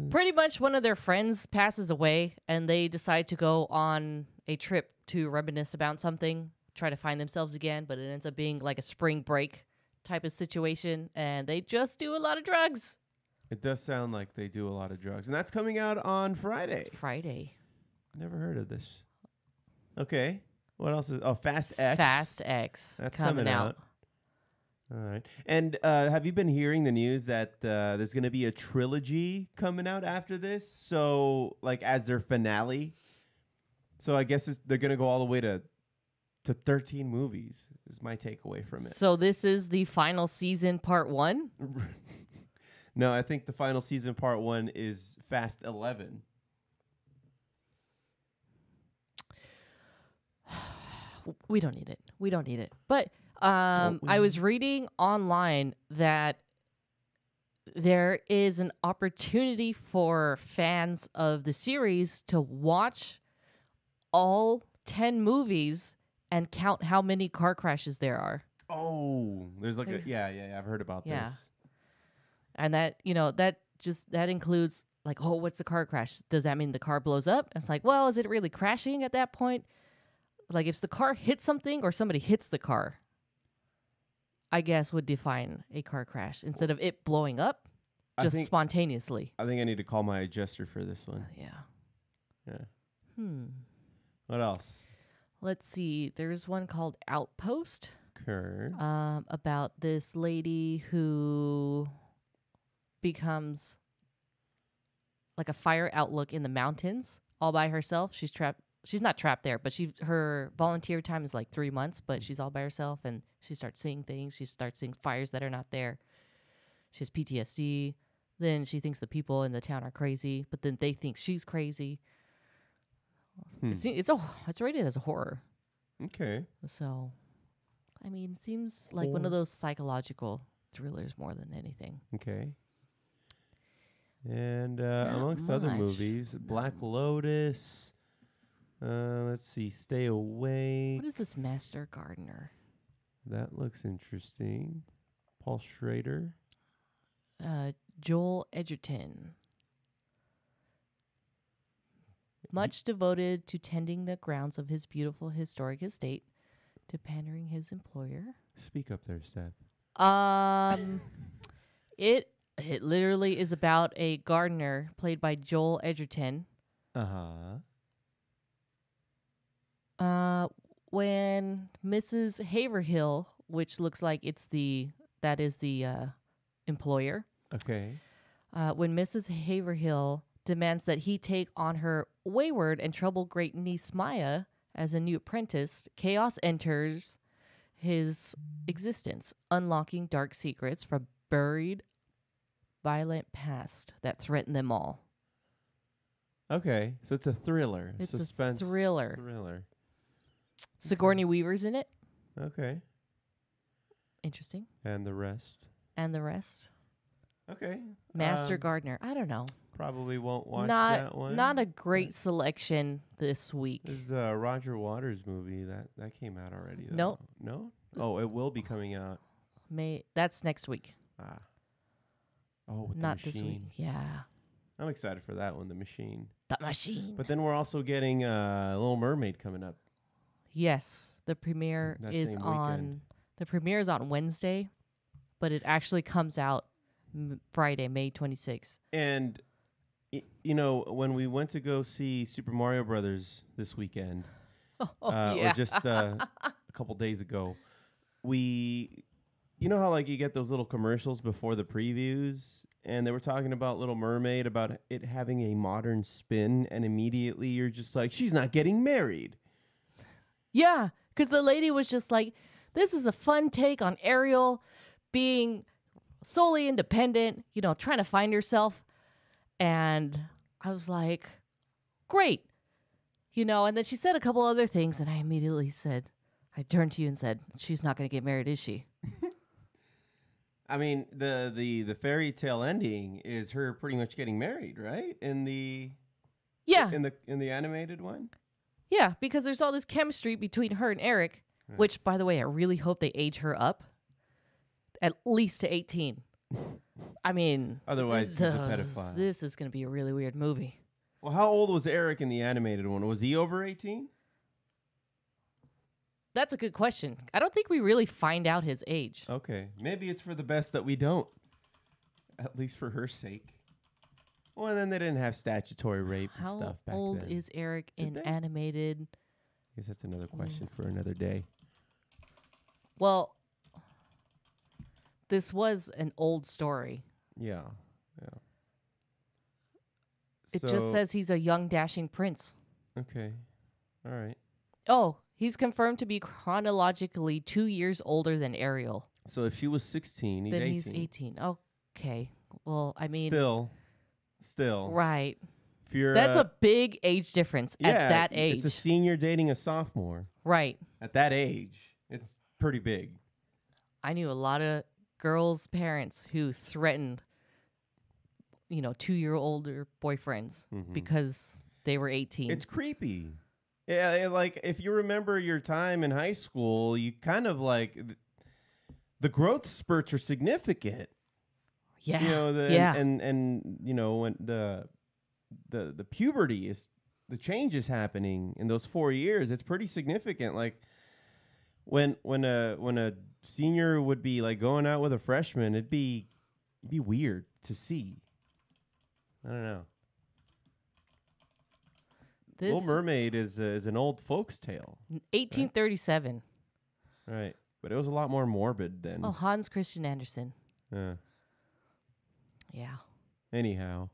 Pretty much one of their friends passes away, and they decide to go on a trip to reminisce about something, try to find themselves again, but it ends up being like a spring break type of situation, and they just do a lot of drugs. It does sound like they do a lot of drugs. And that's coming out on Friday. Never heard of this. Okay. What else is... Oh, Fast X. Fast X. That's coming out. All right. And have you been hearing the news that there's going to be a trilogy coming out after this? So, like, as their finale? So, I guess they're going to go all the way to 13 movies, is my takeaway from it. So, this is the final season, part 1? No, I think the final season, part 1, is Fast 11. We don't need it. But I was reading online that there is an opportunity for fans of the series to watch all 10 movies and count how many car crashes there are. Oh, there's like I've heard about this. And that, that includes like, oh, what's the car crash? Does that mean the car blows up? It's like, well, is it really crashing at that point? Like, if the car hits something or somebody hits the car, I guess would define a car crash instead of it blowing up spontaneously. I think I need to call my adjuster for this one. Yeah. What else? Let's see. There's one called Outpost. Okay. About this lady who becomes like a fire outlook in the mountains all by herself. She's trapped. She's not trapped there, but her volunteer time is like 3 months, but she's all by herself and she starts seeing things. She starts seeing fires that are not there. She has PTSD. Then she thinks the people in the town are crazy, but then they think she's crazy. It's rated as a horror. Okay. So, I mean, it seems like one of those psychological thrillers more than anything. Okay. And amongst other movies, Black Lotus. Let's see, Stay Awake. What is this Master Gardener? That looks interesting. Paul Schrader. Joel Edgerton. Much devoted to tending the grounds of his beautiful historic estate, to pandering his employer. Speak up there, Steph. It It literally is about a gardener played by Joel Edgerton. When Mrs. Haverhill, which looks like that is the employer. Okay. When Mrs. Haverhill demands that he take on her wayward and troubled great niece Maya as a new apprentice, chaos enters his existence, unlocking dark secrets from buried, violent past that threaten them all. Okay, so it's a thriller. It's Suspense a thriller. Sigourney Weaver's in it. Okay. Interesting. And the rest. Okay. Master Gardener. I don't know. Probably won't watch that one. Not a great selection this week. This is a Roger Waters movie that came out already. Though. Nope. No? Oh, it will be coming out. That's next week. Oh, with not the machine. this week. Yeah. I'm excited for that one, The Machine. The Machine. But then we're also getting Little Mermaid coming up. Yes, the premiere is on Wednesday, but it actually comes out Friday, May 26th. And when we went to go see Super Mario Brothers this weekend, or just a couple days ago, how like you get those little commercials before the previews, and they were talking about Little Mermaid, about it having a modern spin, and immediately you're just like, she's not getting married. Yeah, because the lady was just like, this is a fun take on Ariel being solely independent, trying to find herself. And I was like, great. And then she said a couple other things, and I immediately I turned to you and said, she's not going to get married, is she? I mean, the fairy tale ending is her pretty much getting married, right? In the animated one? Yeah, because there's all this chemistry between her and Eric, which, by the way, I really hope they age her up at least to 18. I mean, otherwise he's a pedophile. This is going to be a really weird movie. Well, how old was Eric in the animated one? Was he over 18? That's a good question. I don't think we really find out his age. Okay, maybe it's for the best that we don't, at least for her sake. Well, and then they didn't have statutory rape and stuff back then. How old is Eric in animated? I guess that's another question for another day. Well, this was an old story. Yeah. It just says he's a young, dashing prince. Okay. All right. Oh, he's confirmed to be chronologically 2 years older than Ariel. So if she was 16, he's 18. He's 18. Okay. Well, I mean... Still. Right. If you're, that's a big age difference at that age. It's a senior dating a sophomore. Right. At that age, it's pretty big. I knew a lot of girls' parents who threatened, 2-year-older boyfriends because they were 18. It's creepy. Yeah, like if you remember your time in high school, you kind of like the growth spurts are significant. Yeah. And when the puberty is, the change is happening in those 4 years, it's pretty significant. Like when a senior would be like going out with a freshman, it'd be weird to see. I don't know. Little Mermaid is an old folks tale. 1837. Right. But it was a lot more morbid then. Oh, Hans Christian Andersen. Yeah. Anyhow.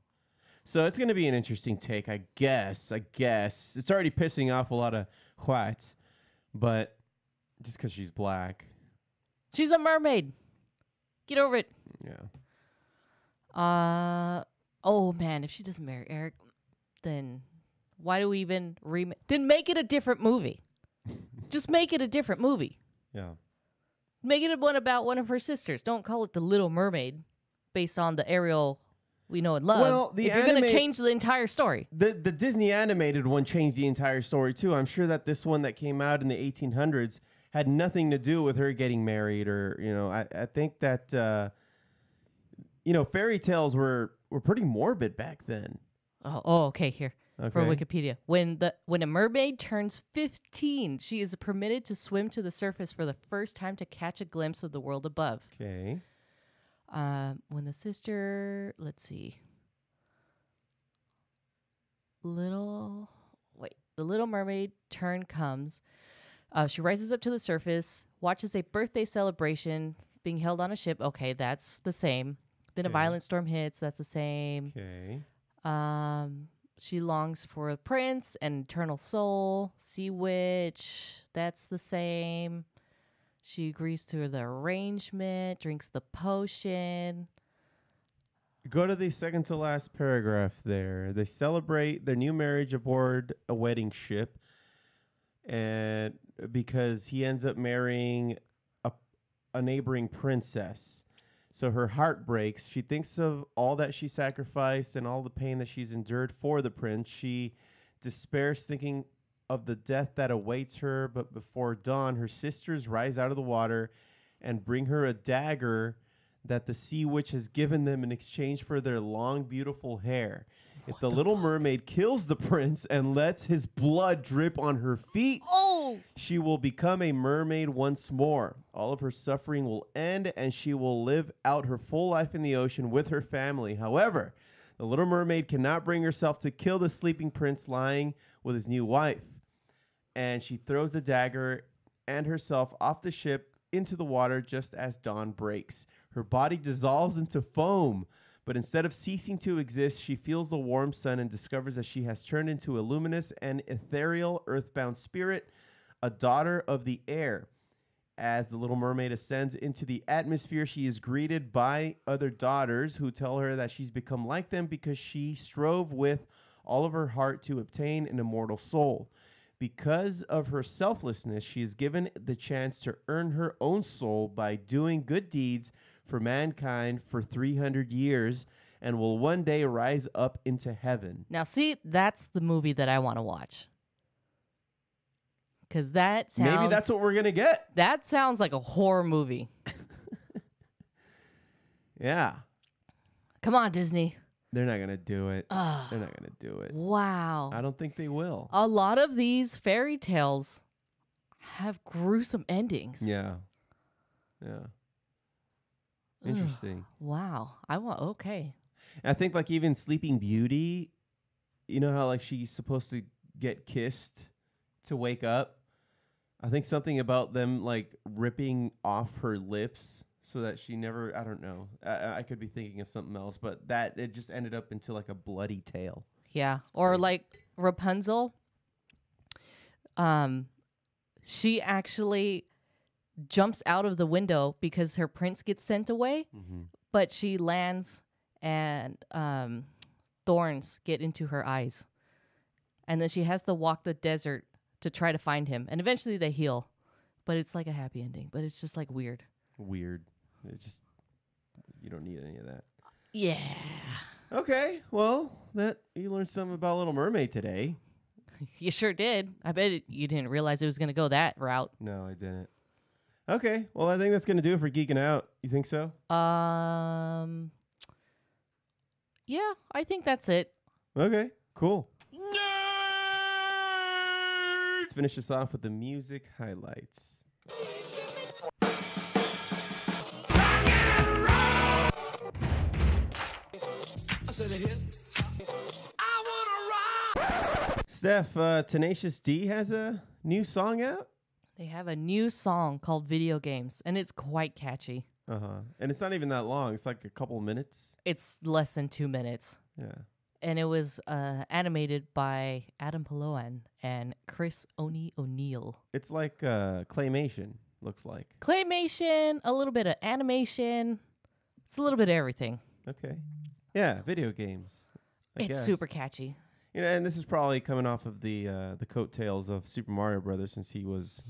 So it's going to be an interesting take, I guess. It's already pissing off a lot of whites, but just because she's black. She's a mermaid. Get over it. Yeah. Oh, man, if she doesn't marry Eric, then why do we even then make it a different movie. Just make it a different movie. Yeah. Make it one about one of her sisters. Don't call it The Little Mermaid based on the Ariel we know and love. Well, if you're going to change the entire story. The Disney animated one changed the entire story, too. I'm sure that this one that came out in the 1800s had nothing to do with her getting married or, I think that, fairy tales were pretty morbid back then. Oh, okay, here. For Wikipedia. When a mermaid turns 15, she is permitted to swim to the surface for the first time to catch a glimpse of the world above. Okay. When the sister, let's see, the Little Mermaid turn comes. She rises up to the surface, watches a birthday celebration being held on a ship. Okay, that's the same. Then a violent storm hits. That's the same. Okay. She longs for a prince and eternal soul. Sea witch. That's the same. She agrees to the arrangement, drinks the potion. Go to the second to last paragraph there. They celebrate their new marriage aboard a wedding ship, and because he ends up marrying a neighboring princess. So her heart breaks. She thinks of all that she sacrificed and all the pain that she's endured for the prince. She despairs, thinking of the death that awaits her. But before dawn, her sisters rise out of the water and bring her a dagger that the sea witch has given them in exchange for their long, beautiful hair. If the Little Mermaid kills the prince and lets his blood drip on her feet, she will become a mermaid once more. All of her suffering will end, and she will live out her full life in the ocean with her family. However, the Little Mermaid cannot bring herself to kill the sleeping prince lying with his new wife. And she throws the dagger and herself off the ship into the water just as dawn breaks. Her body dissolves into foam, but instead of ceasing to exist, she feels the warm sun and discovers that she has turned into a luminous and ethereal earthbound spirit, a daughter of the air. As the Little Mermaid ascends into the atmosphere, she is greeted by other daughters who tell her that she's become like them because she strove with all of her heart to obtain an immortal soul. Because of her selflessness, she is given the chance to earn her own soul by doing good deeds for mankind for 300 years and will one day rise up into heaven. Now, see, that's the movie that I want to watch. Because that sounds... Maybe that's what we're going to get. That sounds like a horror movie. Yeah. Come on, Disney. They're not going to do it. They're not going to do it. Wow. I don't think they will. A lot of these fairy tales have gruesome endings. Yeah. Yeah. Interesting. Wow. Okay. I think like even Sleeping Beauty, you know how like she's supposed to get kissed to wake up? I think something about them like ripping off her lips so that she never, I don't know. I could be thinking of something else, but that it just ended up into like a bloody tale. Yeah. Or like Rapunzel. She actually jumps out of the window because her prince gets sent away, but she lands and thorns get into her eyes. And then she has to walk the desert to try to find him. And eventually they heal. But it's like a happy ending. But it's just like weird. Weird. It's just, you don't need any of that. Yeah. Okay. Well, you learned something about Little Mermaid today. You sure did. I bet you didn't realize it was going to go that route. No, I didn't. Okay. Well, I think that's going to do it for Geeking Out. You think so? Yeah, I think that's it. Okay. Cool. Let's finish this off with the music highlights. Steph, Tenacious D has a new song out? They have a new song called Video Games, and it's quite catchy. And it's not even that long. It's like a couple of minutes. It's less than 2 minutes. Yeah. And it was animated by Adam Paloan and Chris O'Neill. It's like claymation, looks like. Claymation, a little bit of animation. It's a little bit of everything. Okay. Yeah, video games. I guess. Super catchy. You know, and this is probably coming off of the coattails of Super Mario Brothers since he was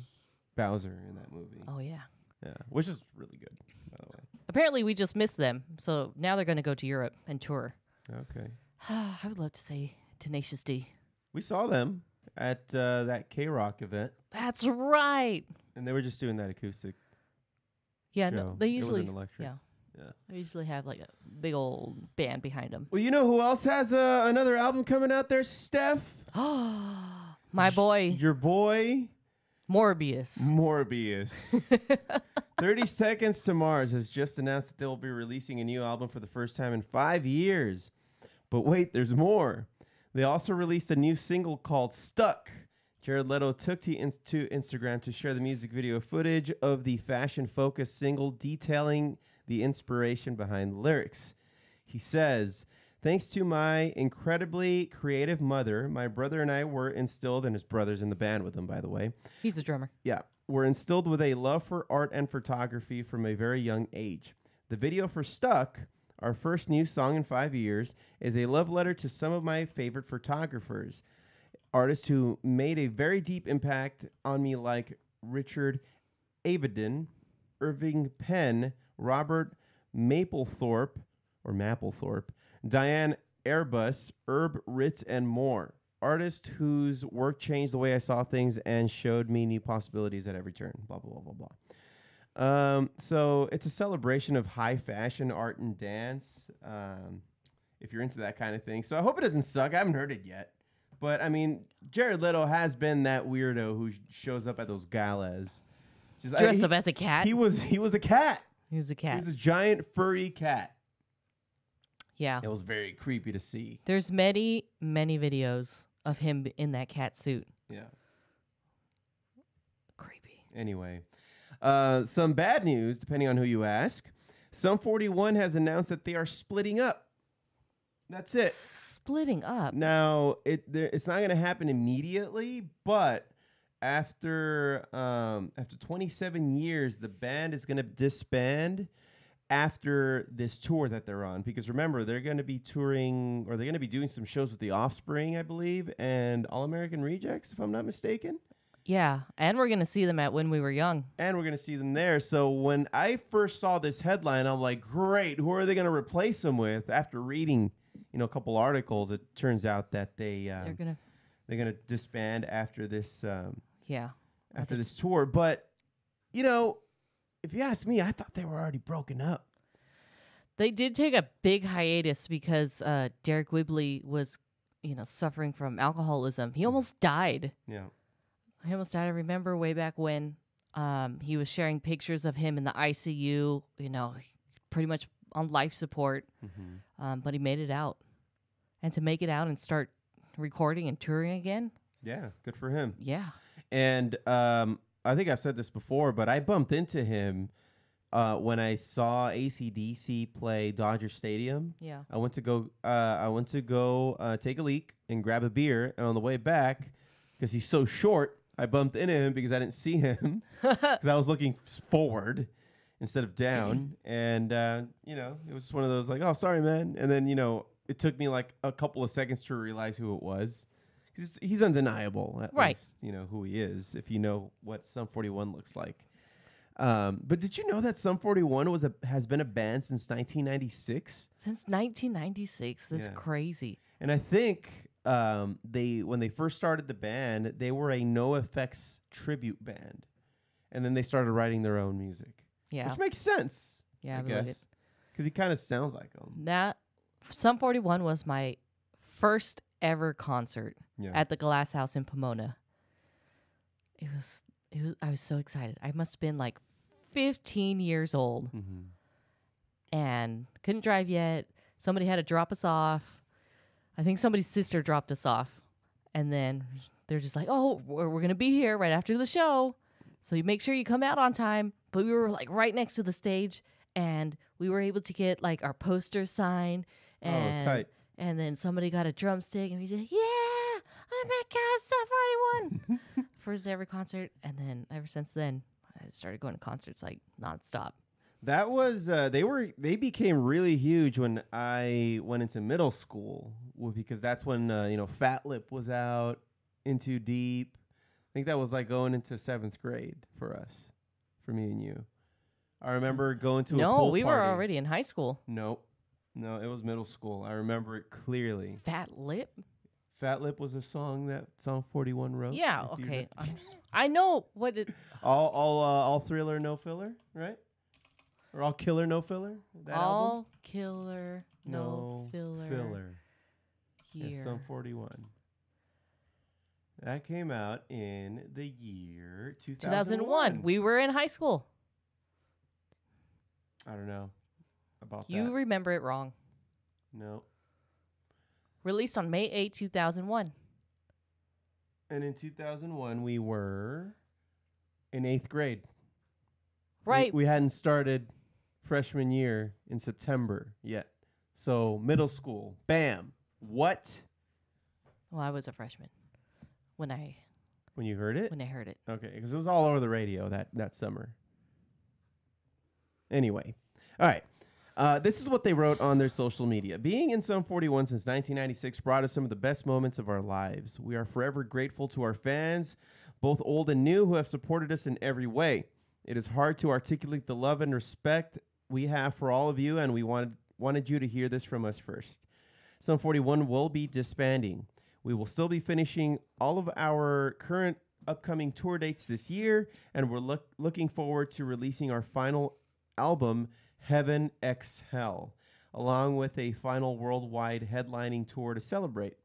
Bowser in that movie. Oh, yeah. Yeah, which is really good, by the way. Apparently, we just missed them, so now they're going to go to Europe and tour. Okay. I would love to say Tenacious D. We saw them at that K-Rock event. That's right. And they were just doing that acoustic Yeah, show. no, they usually... It wasn't electric. Yeah. They usually have like a big old band behind them. Well, you know who else has another album coming out there, Steph? My boy. Your boy, Morbius. 30 Seconds to Mars has just announced that they will be releasing a new album for the first time in 5 years. But wait, there's more. They also released a new single called Stuck. Jared Leto took to Instagram to share the music video footage of the fashion-focused single detailing the inspiration behind the lyrics. He says, "Thanks to my incredibly creative mother, my brother and I were instilled," and his brother's in the band with him, by the way. He's a drummer. Yeah. "We're instilled with a love for art and photography from a very young age. The video for Stuck, our first new song in 5 years, is a love letter to some of my favorite photographers, artists who made a very deep impact on me, like Richard Avedon, Irving Penn, Robert Mapplethorpe, Diane Airbus, Herb Ritz, and more. Artists whose work changed the way I saw things and showed me new possibilities at every turn." Blah, blah, blah, blah, blah. So it's a celebration of high fashion, art, and dance, if you're into that kind of thing. So I hope it doesn't suck. I haven't heard it yet. But, I mean, Jared Leto has been that weirdo who shows up at those galas. Dressed up as a cat? He was a cat. He was a cat. He was a giant furry cat. Yeah. It was very creepy to see. There's many, many videos of him in that cat suit. Yeah. Creepy. Anyway, some bad news, depending on who you ask. Sum 41 has announced that they are splitting up. That's it. Splitting up. Now, it's not going to happen immediately, but after 27 years, the band is going to disband after this tour that they're on. Because remember, they're going to be touring, or they're going to be doing some shows with The Offspring, I believe, and All American Rejects, if I'm not mistaken. Yeah, and we're going to see them at When We Were Young. And we're going to see them there. So when I first saw this headline, I'm like, great, who are they going to replace them with? After reading, a couple articles, it turns out that they're going to disband after this after this tour. But, if you ask me, I thought they were already broken up. They did take a big hiatus because Derek Whibley was, suffering from alcoholism. He almost died. Yeah. He almost died. I remember way back when he was sharing pictures of him in the ICU, pretty much on life support. Mm-hmm. But he made it out. And to make it out and start recording and touring again. Yeah, good for him. Yeah. And I think I've said this before, but I bumped into him when I saw AC/DC play Dodger Stadium. Yeah. I went to go take a leak and grab a beer, and on the way back, because he's so short, I bumped into him because I didn't see him because I was looking forward instead of down, and it was just one of those like, "Oh, sorry, man," and then it took me like a couple of seconds to realize who it was. He's undeniable, at least, who he is, if you know what Sum 41 looks like. But did you know that Sum 41 has been a band since 1996? Since 1996, that's crazy. And I think when they first started the band, they were a NoFX tribute band, and then they started writing their own music. Yeah, which makes sense. Yeah, I guess, because he kind of sounds like them. That Sum 41 was my first ever concert at the Glass House in Pomona. It was. I was so excited. I must have been like 15 years old, and couldn't drive yet. Somebody had to drop us off. I think somebody's sister dropped us off, and then they're just like, "Oh, we're gonna be here right after the show, so you make sure you come out on time." But we were like right next to the stage, and we were able to get like our poster signed. And, tight. And then somebody got a drumstick, and we just, oh my God, Sum 41. First ever concert, and then ever since then, I started going to concerts like nonstop. That was they became really huge when I went into middle school, because that's when Fat Lip was out, Into Deep. I think that was like going into 7th grade for us, for me and you. I remember going to a pool we party. were already in high school. No, it was middle school. I remember it clearly. Fat Lip? Fat Lip was a song that Sum 41 wrote. Yeah, okay. I know what it... All Thriller, No Filler, right? Or All Killer, No Filler? That All album? Killer, No Filler. Yeah, Sum 41. That came out in the year 2001. We were in high school. I don't know about that. You remember it wrong. No. Released on May 8, 2001. And in 2001, we were in 8th grade. Right. We hadn't started freshman year in September yet. So middle school. Bam. What? Well, I was a freshman when you heard it? When I heard it. Okay, because it was all over the radio that summer. Anyway. All right. This is what they wrote on their social media. Being in Sum 41 since 1996 brought us some of the best moments of our lives. We are forever grateful to our fans, both old and new, who have supported us in every way. It is hard to articulate the love and respect we have for all of you, and we wanted you to hear this from us first. Sum 41 will be disbanding. We will still be finishing all of our current upcoming tour dates this year, and we're looking forward to releasing our final album, Heaven X Hell, along with a final worldwide headlining tour to celebrate.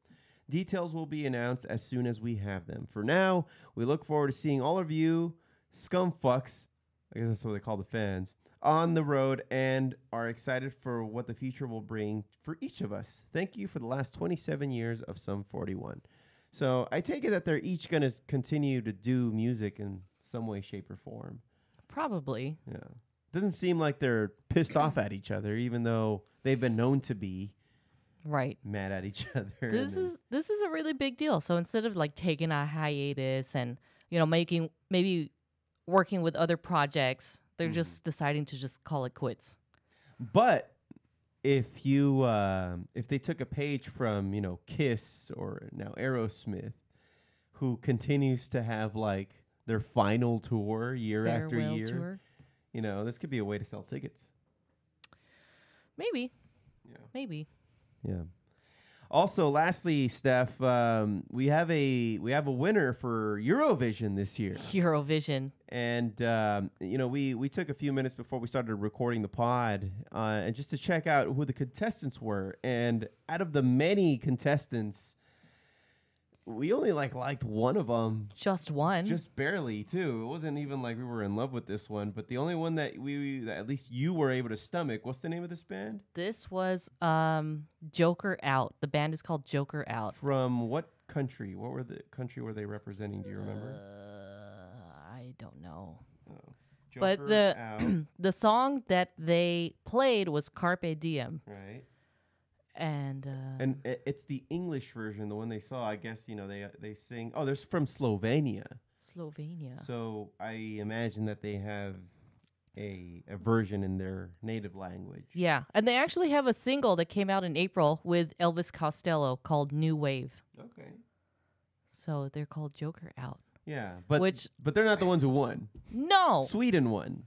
Details will be announced as soon as we have them. For now, we look forward to seeing all of you scumfucks, I guess that's what they call the fans, on the road, and are excited for what the future will bring for each of us. Thank you for the last 27 years of Sum 41. So I take it that they're each going to continue to do music in some way, shape, or form. Probably. Yeah. Doesn't seem like they're pissed off at each other, even though they've been known to be mad at each other. This is a really big deal. So instead of like taking a hiatus and maybe working with other projects, they're just deciding to just call it quits. But if they took a page from Kiss or now Aerosmith, who continues to have like their final tour year after year. Tour. This could be a way to sell tickets. Maybe. Yeah. Maybe. Yeah. Also, lastly, Steph, we have a winner for Eurovision this year. Eurovision. And we took a few minutes before we started recording the pod, and just to check out who the contestants were. And out of the many contestants, we only liked one of them. Just one. Just barely, too. It wasn't even like we were in love with this one. But the only one that that at least you were able to stomach. What's the name of this band? This was Joker Out. The band is called Joker Out. From what country? What were the country were they representing? Do you remember? I don't know. Oh. But the song that they played was Carpe Diem. Right. And it's the English version, the one they saw. I guess they sing. Oh, they're from Slovenia. Slovenia. So I imagine that they have a version in their native language. Yeah, and they actually have a single that came out in April with Elvis Costello called New Wave. Okay. So they're called Joker Out. Yeah, but they're not the ones who won. No. Sweden won.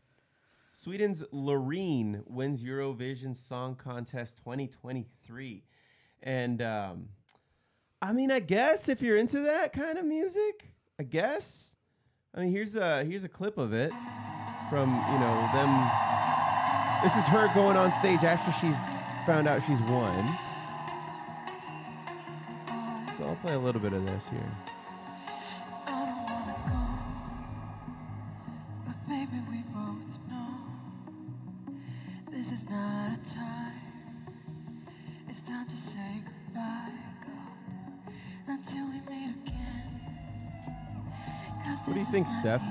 Sweden's Loreen wins Eurovision Song Contest 2023. And, I guess if you're into that kind of music, I guess. Here's a clip of it from, them. This is her going on stage after she's found out she's won. So I'll play a little bit of this here. Baby, we both know this is not a time. It's time to say goodbye, God, until we meet again. What do you think, Steph?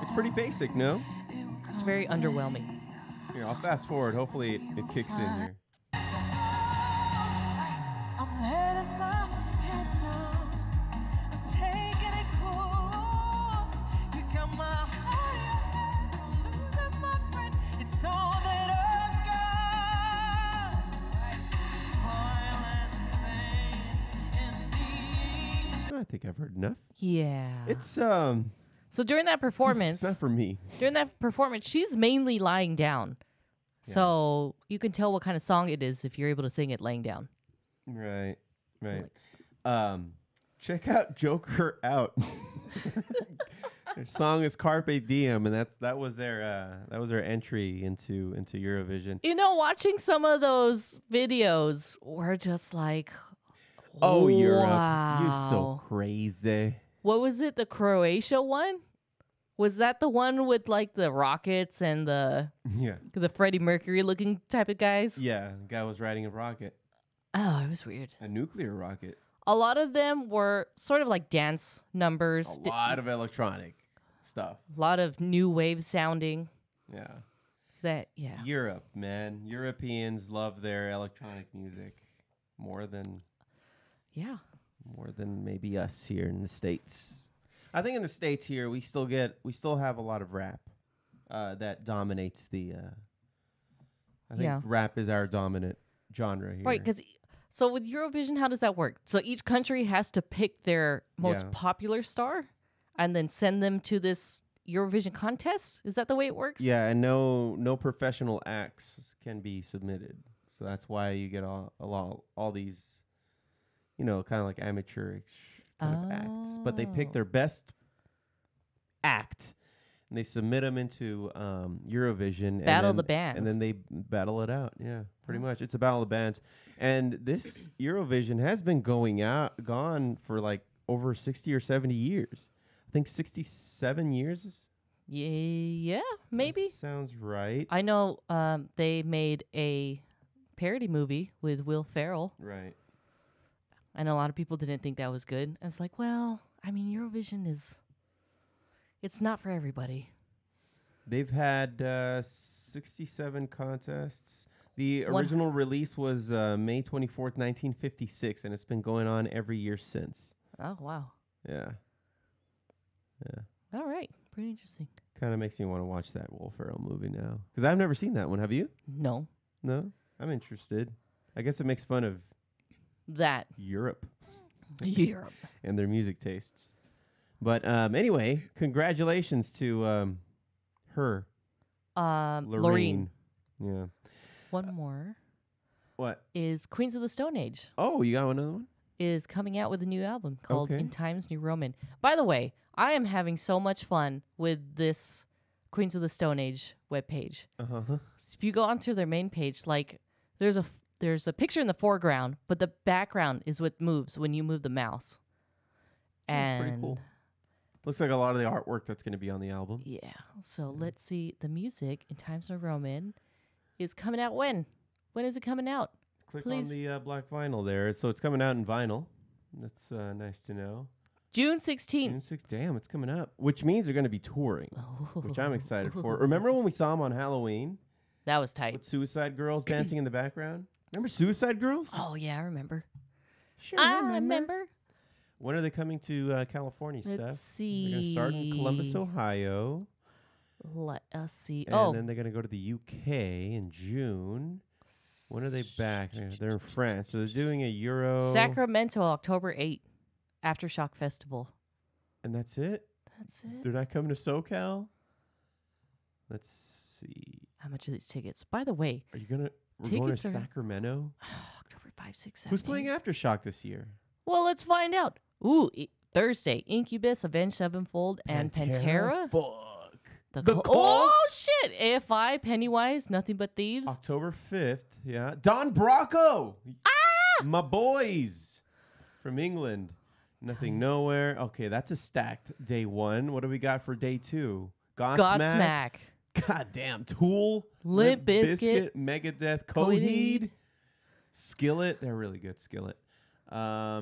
It's pretty basic, no? It's very underwhelming. Here, I'll fast forward. Hopefully it kicks in here. I'm letting my head down. I'm taking it cool. You got my heart in your hand. I'm losing my friend. It's all that I got. Violence, pain, and I think I've heard enough. Yeah. It's So during that performance, it's not for me. During that performance, she's mainly lying down. Yeah. So you can tell what kind of song it is if you're able to sing it laying down. Right. Check out Joker Out. Their song is Carpe Diem, and that was their entry into Eurovision. Watching some of those videos, we're just like, Oh, Europe. Wow. You're so crazy. What was it? The Croatia one? Was that the one with like the rockets and the Freddie Mercury looking type of guys? Yeah, the guy was riding a rocket. Oh, it was weird. A nuclear rocket. A lot of them were sort of like dance numbers. A lot of electronic stuff. A lot of new wave sounding. Yeah. Europe, man. Europeans love their electronic music more than maybe us here in the States. I think in the States here we still have a lot of rap that dominates the I think rap is our dominant genre here. Right, so with Eurovision, how does that work? So each country has to pick their most popular star and then send them to this Eurovision contest? Is that the way it works? Yeah, and no professional acts can be submitted. So that's why you get all these, kind of like amateurish kind of acts. But they pick their best act and they submit them into Eurovision. Battle of the bands. And then they battle it out. Yeah, pretty much. It's a battle of the bands. And this Eurovision has been gone for like over 60 or 70 years. I think 67 years. Yeah, maybe. That sounds right. I know they made a parody movie with Will Ferrell. Right. And a lot of people didn't think that was good. I was like, well, I mean, Eurovision it's not for everybody. They've had 67 contests. The original release was May 24th, 1956, and it's been going on every year since. Oh, wow. Yeah. All right. Pretty interesting. Kind of makes me want to watch that Will Ferrell movie now. Because I've never seen that one. Have you? No. No? I'm interested. I guess it makes fun of that. Europe. Europe. And their music tastes. But anyway, congratulations to her. Loreen. Yeah. One more. What? Is Queens of the Stone Age. Oh, you got another one? Is coming out with a new album called In Times New Roman. By the way, I am having so much fun with this Queens of the Stone Age webpage. If you go onto their main page, like there's a picture in the foreground, but the background is what moves when you move the mouse. That's pretty cool. Looks like a lot of the artwork that's going to be on the album. Yeah. So let's see. The music in Times New Roman is coming out when? When is it coming out? Click on the black vinyl there. So it's coming out in vinyl. That's nice to know. June 16th. June 6th. Damn, it's coming up. Which means they're going to be touring, which I'm excited for. Remember when we saw them on Halloween? That was tight. With Suicide Girls dancing in the background? Remember Suicide Girls? Oh, yeah, I remember. Sure, I remember. When are they coming to California, Steph? Let's see. They're going to start in Columbus, Ohio. Let us see. And then they're going to go to the UK in June. When are they back? They're in France. So they're doing a Euro. Sacramento, October 8th. Aftershock Festival. And that's it? That's it. They're not coming to SoCal? Let's see. How much are these tickets? By the way. Are you going to... We're going to Sacramento? October 5, 6, 7, Who's playing Aftershock this year? Well, let's find out. Ooh, Thursday. Incubus, Avenged Sevenfold, and Pantera. Fuck. Oh, shit. AFI, Pennywise, Nothing But Thieves. October 5th. Yeah. Don Bracco. My boys from England. Nothing Nowhere. Okay, that's a stacked day one. What do we got for day two? Godsmack. God damn. Tool. Limp Bizkit. Megadeth. Coheed. Skillet. They're really good, Skillet. I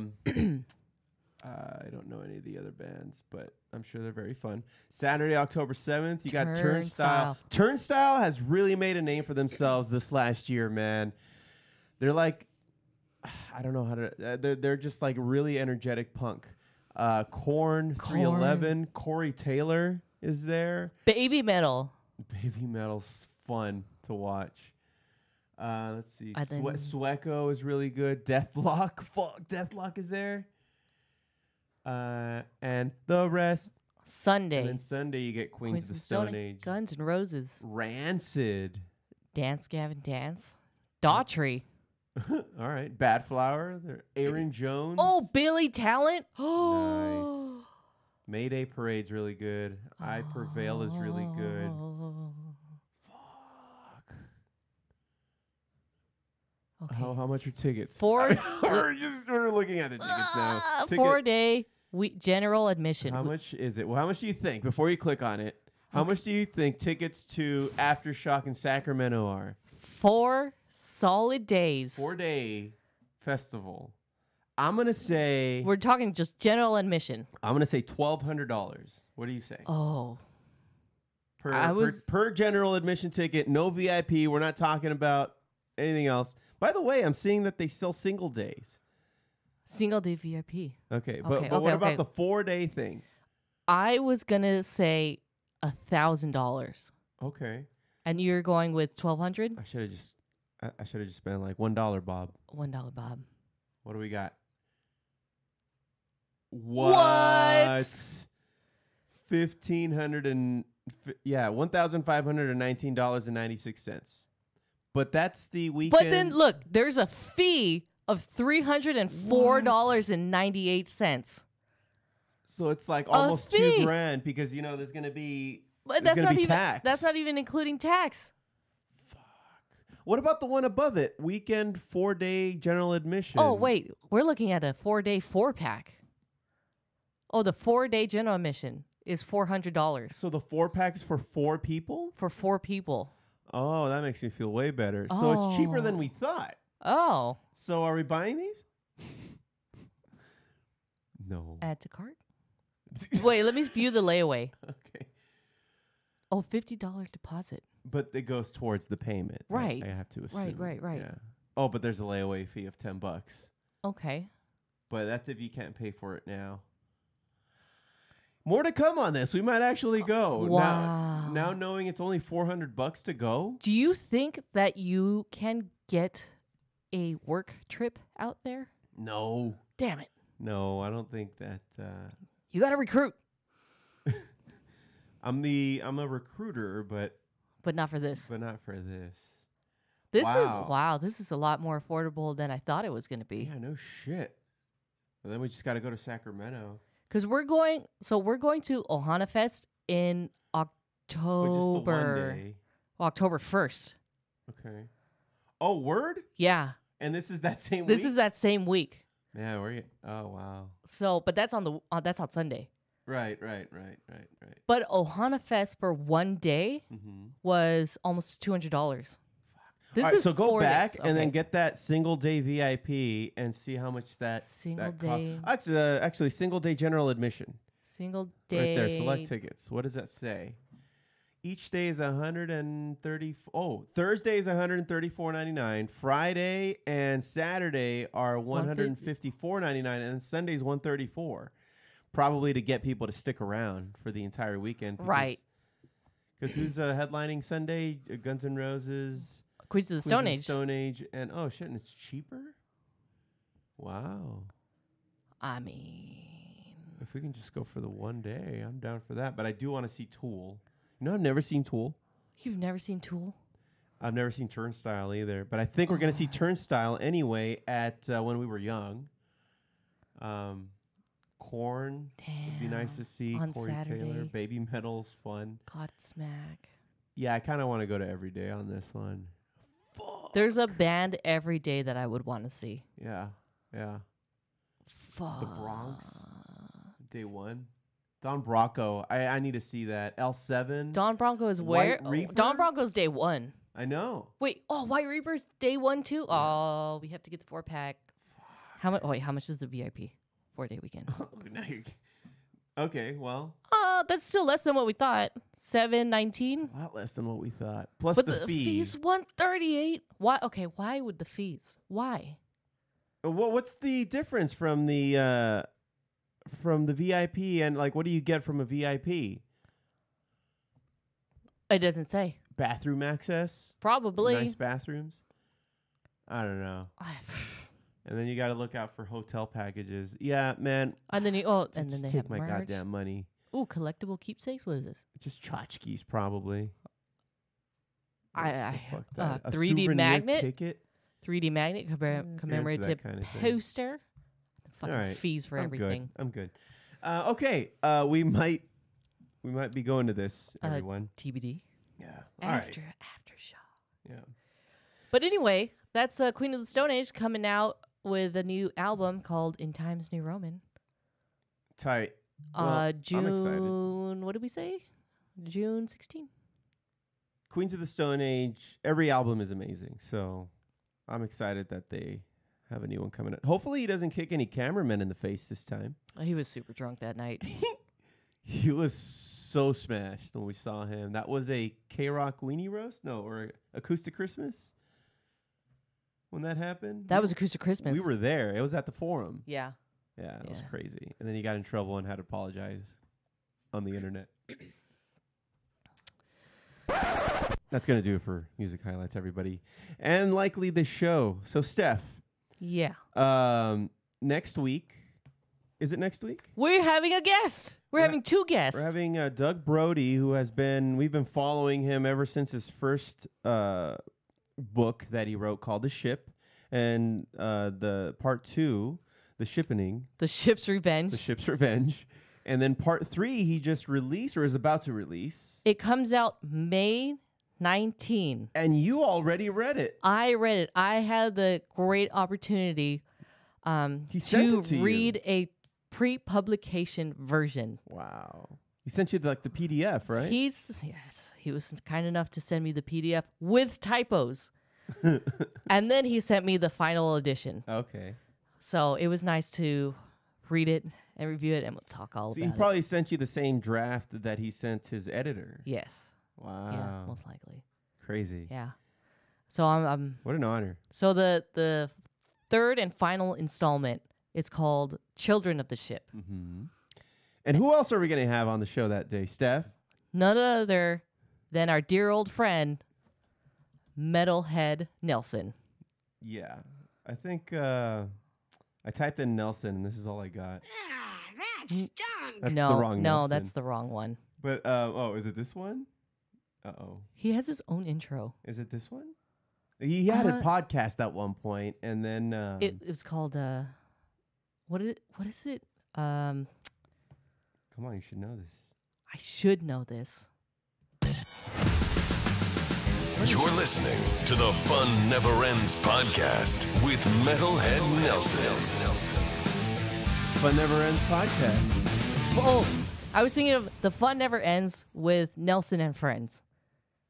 don't know any of the other bands, but I'm sure they're very fun. Saturday, October 7th, you got Turnstile. Turnstile has really made a name for themselves this last year, man. They're like, I don't know how to, they're just like really energetic punk. Korn, 311, Corey Taylor is there. Baby Metal. Baby Metal's fun to watch. Let's see. Sweco is really good. Deathlock. Fuck, Deathlock is there. And the rest. Sunday. And then Sunday you get Queens of the Stone Age. Guns N' Roses. Rancid. Dance Gavin Dance. Daughtry. All right. Bad Flower. Aaron Jones. Oh, Billy Talent. Nice. Mayday Parade's really good. I Prevail is really good. Okay. How much are tickets? Four. we're looking at the tickets now. 4-day general admission. How much is it? Well, how much do you think before you click on it? How much do you think tickets to Aftershock in Sacramento are? 4 solid days. 4-day festival. I'm gonna say we're talking just general admission. I'm gonna say $1,200. What do you say? Oh. Per general admission ticket, no VIP. We're not talking about anything else. By the way, I'm seeing that they sell single days. Single day VIP. Okay, but what about the 4-day thing? I was gonna say $1,000. Okay. And you're going with $1,200? I should have just spent like $1, Bob. $1, Bob. What do we got? What? $1,519.96. But that's the weekend. But then look, there's a fee of $304.98. So it's like almost $2,000 because there's gonna be tax. That's not even including tax. What about the one above it? Weekend 4-day general admission. Oh wait, we're looking at a 4-day 4-pack. Oh, the 4-day general admission is $400. So the 4-pack is for 4 people? For 4 people. Oh, that makes me feel way better. So it's cheaper than we thought. Oh. So are we buying these? No. Add to cart? Wait, let me view the layaway. Okay. Oh, $50 deposit. But it goes towards the payment. Right. I have to assume. Right. Yeah. Oh, but there's a layaway fee of $10. Okay. But that's if you can't pay for it now. More to come on this. We might actually go. Wow. Now knowing it's only $400 to go. Do you think that you can get a work trip out there? No. Damn it. No, I don't think that. You got to recruit. I'm a recruiter, but not for this. But not for this. This is a lot more affordable than I thought it was going to be. Yeah, no shit. And then we just got to go to Sacramento. Because we're going to Ohana Fest in October. October 1st. Okay. Oh, word? Yeah. And this is that same week? This is that same week. Yeah, oh wow. So, but that's on Sunday. Right. But Ohana Fest for 1 day was almost $200. This is so go back days. and then get that single day VIP and see how much that day. Actually, single day general admission. Single day. Right there, select tickets. What does that say? Each day is $130. Oh, Thursday is $134.99. Friday and Saturday are $154.99, and Sunday's $134. Probably to get people to stick around for the entire weekend. Right. Because who's headlining Sunday? Guns N' Roses. Queens of the Stone Age. Stone Age. And oh shit, and it's cheaper? Wow. I mean, if we can just go for the 1 day, I'm down for that. But I do want to see Tool. I've never seen Tool. You've never seen Tool? I've never seen Turnstile either. But I think we're going to see Turnstile anyway at when we were young. Korn would be nice to see. On Corey Saturday. Taylor. Baby Metal's fun. Godsmack. Yeah, I kind of want to go to every day on this one. There's a band every day that I would want to see. Yeah. Fuck. The Bronx. Day 1. Don Brocco. I need to see that. L7. Don Bronco is where? Don Bronco's day 1. I know. Wait. Oh, White Reaper's day 1 too? Yeah. Oh, we have to get the 4-pack. How much? Oh, wait. How much is the VIP 4-day weekend? Okay. Well. That's still less than what we thought. $719. A lot less than what we thought. Plus but the fees. $138. Why? Okay. Why would the fees? Why? What's the difference from the VIP and like what do you get from a VIP? It doesn't say. Bathroom access? Probably. Nice bathrooms? I don't know. And then you got to look out for hotel packages. Yeah, man. And then and then they take have my merch. goddamn money. Ooh, collectible keepsakes. What is this? Just tchotchkes, probably. I 3D magnet ticket. 3D magnet commemorative kind of poster. Fucking right. fees for everything. I'm good. Okay. We might be going to this, everyone. TBD. Yeah. Aftershock. Yeah. But anyway, That's Queen of the Stone Age coming out with a new album called In Times New Roman. Tight. Well, June. I'm excited. What did we say? June 16. Queens of the Stone Age. Every album is amazing, so I'm excited that they have a new one coming out. Hopefully, he doesn't kick any cameramen in the face this time. Oh, he was super drunk that night. He was so smashed when we saw him. That was a K-Rock Weenie Roast? No, or Acoustic Christmas? When that happened? That was Acoustic Christmas. We were there. It was at the Forum. Yeah. Yeah, it was crazy. And then he got in trouble and had to apologize on the internet. That's going to do it for music highlights, everybody. And likely the show. So, Steph. Yeah. Next week. Is it next week? We're having a guest. We're having two guests. We're having Doug Brody, who we've been following him ever since his first book that he wrote called The Ship. And the part 2, The Shippening. The Ship's Revenge. The Ship's Revenge. And then part 3 he just released or is about to release. It comes out May 19. And you already read it. I read it. I had the great opportunity to read a pre-publication version. Wow. He sent you the PDF, right? He was kind enough to send me the PDF with typos. And then he sent me the final edition. Okay. So it was nice to read it and review it, and we'll talk all about it. So he probably sent you the same draft that he sent his editor. Yes. Wow. Yeah, most likely. Crazy. Yeah. So I'm what an honor. So the third and final installment is called Children of the Ship. Mm-hmm. And who else are we going to have on the show that day, Steph? None other than our dear old friend, Metalhead Nelson. Yeah. I think I typed in Nelson, and this is all I got. That stunk. That's the wrong Nelson. That's the wrong one. But, is it this one? Uh-oh. He has his own intro. Is it this one? He had a podcast at one point, and then... it was called, what is it? Come on, you should know this. I should know this. You're listening to the Fun Never Ends podcast with Metalhead Nelson. Fun Never Ends podcast. Oh, I was thinking of The Fun Never Ends with Nelson and Friends.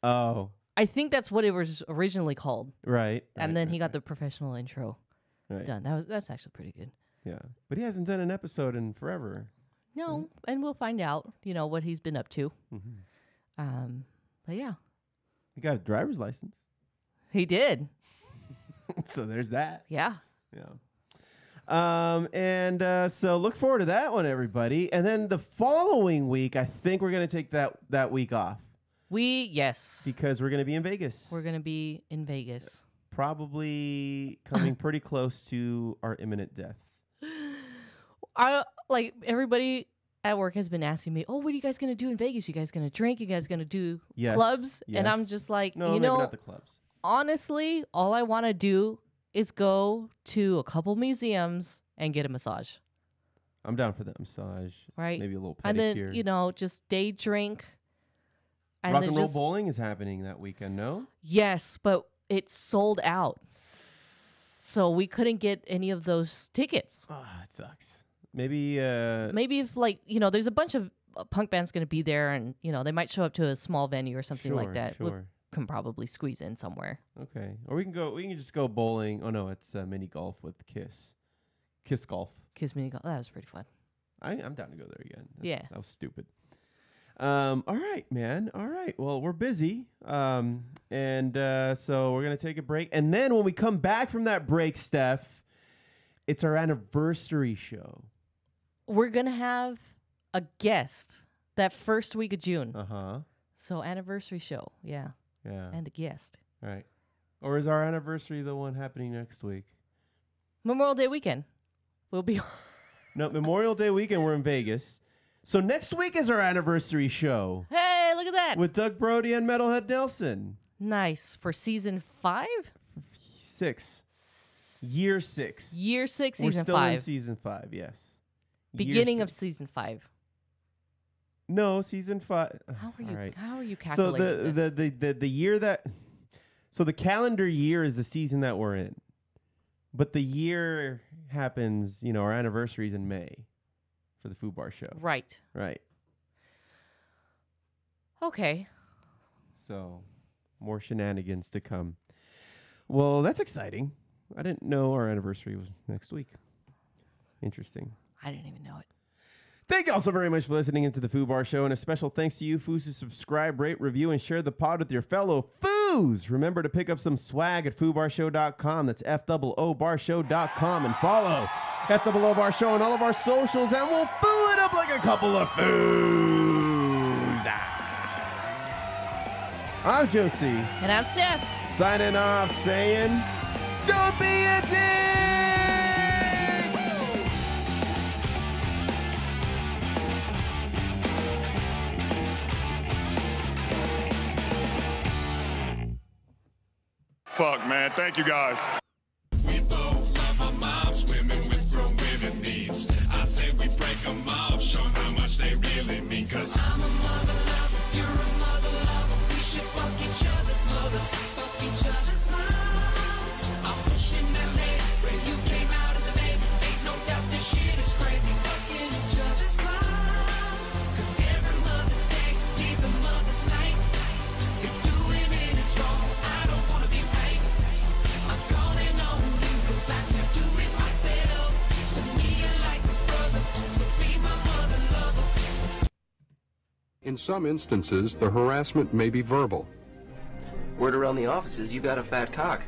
Oh. I think that's what it was originally called. Right. And then he got the professional intro right. done. That's actually pretty good. Yeah. But he hasn't done an episode in forever. No, and we'll find out, what he's been up to. Mm-hmm. But yeah. He got a driver's license. He did. So there's that. Yeah. Yeah. So look forward to that one, everybody. And then the following week, I think we're going to take that week off. Yes. Because we're going to be in Vegas. We're going to be in Vegas. Probably coming pretty close to our imminent deaths. Everybody at work has been asking me, what are you guys going to do in Vegas? You guys going to drink? You guys going to do clubs? Yes. And I'm just like, no, maybe not the clubs. Honestly, all I want to do is go to a couple museums and get a massage. I'm down for that massage. Right. Maybe a little pedicure. And then, just day drink. And Rock and Roll Bowling is happening that weekend, no? Yes, but it's sold out. So we couldn't get any of those tickets. Oh, it sucks. Maybe if there's a bunch of punk bands going to be there and, they might show up to a small venue or something like that. Sure. We can probably squeeze in somewhere. Okay. Or we can just go bowling. Oh, no, it's mini golf with Kiss. Kiss golf. Kiss mini golf. That was pretty fun. I'm down to go there again. That was stupid. All right, man. All right. Well, we're busy. So we're going to take a break. And then when we come back from that break, Steph, it's our anniversary show. We're going to have a guest that first week of June. Uh-huh. So anniversary show. Yeah. Yeah. And a guest. All right. Or is our anniversary the one happening next week? Memorial Day weekend. We'll be... No, Memorial Day weekend, we're in Vegas. So next week is our anniversary show. Hey, look at that. With Doug Brody and Metalhead Nelson. Nice. For season 5? 6. Year 6. Year 6, we're season 5. We're still in season 5, yes. Beginning of season 5. No, season 5. How are you calculating this? The year that... So the calendar year is the season that we're in. But the year happens, you know, our anniversary is in May for the Foo Bar show. Right. Right. Okay. So more shenanigans to come. Well, that's exciting. I didn't know our anniversary was next week. Interesting. I didn't even know it. Thank you all so very much for listening into the Foo Bar Show, and a special thanks to you, Foos, who subscribe, rate, review, and share the pod with your fellow Foos. Remember to pick up some swag at FooBarShow.com. That's FOOBarshow.com, and follow FOO Bar Show on all of our socials, and we'll foo it up like a couple of Foos. I'm Josie. And I'm Steph. Signing off, saying, don't be a dick! Fuck, man. Thank you, guys. We both love our moms, women with grown women needs. I say we break them off, show how much they really mean. Cause I'm a mother lover, you're a mother lover. We should fuck each other's mothers, fuck each other's moms. I'm pushing that leg where you came out as a baby. Ain't no doubt this shit is crazy, fucking each other's moms. Cause every Mother's Day needs a mother's night. If doing it is wrong, I don't wanna be right. I'm calling on you cause I can do it myself. To me you're like a brother, so be my mother lover. In some instances, the harassment may be verbal. Word around the office is you got a fat cock.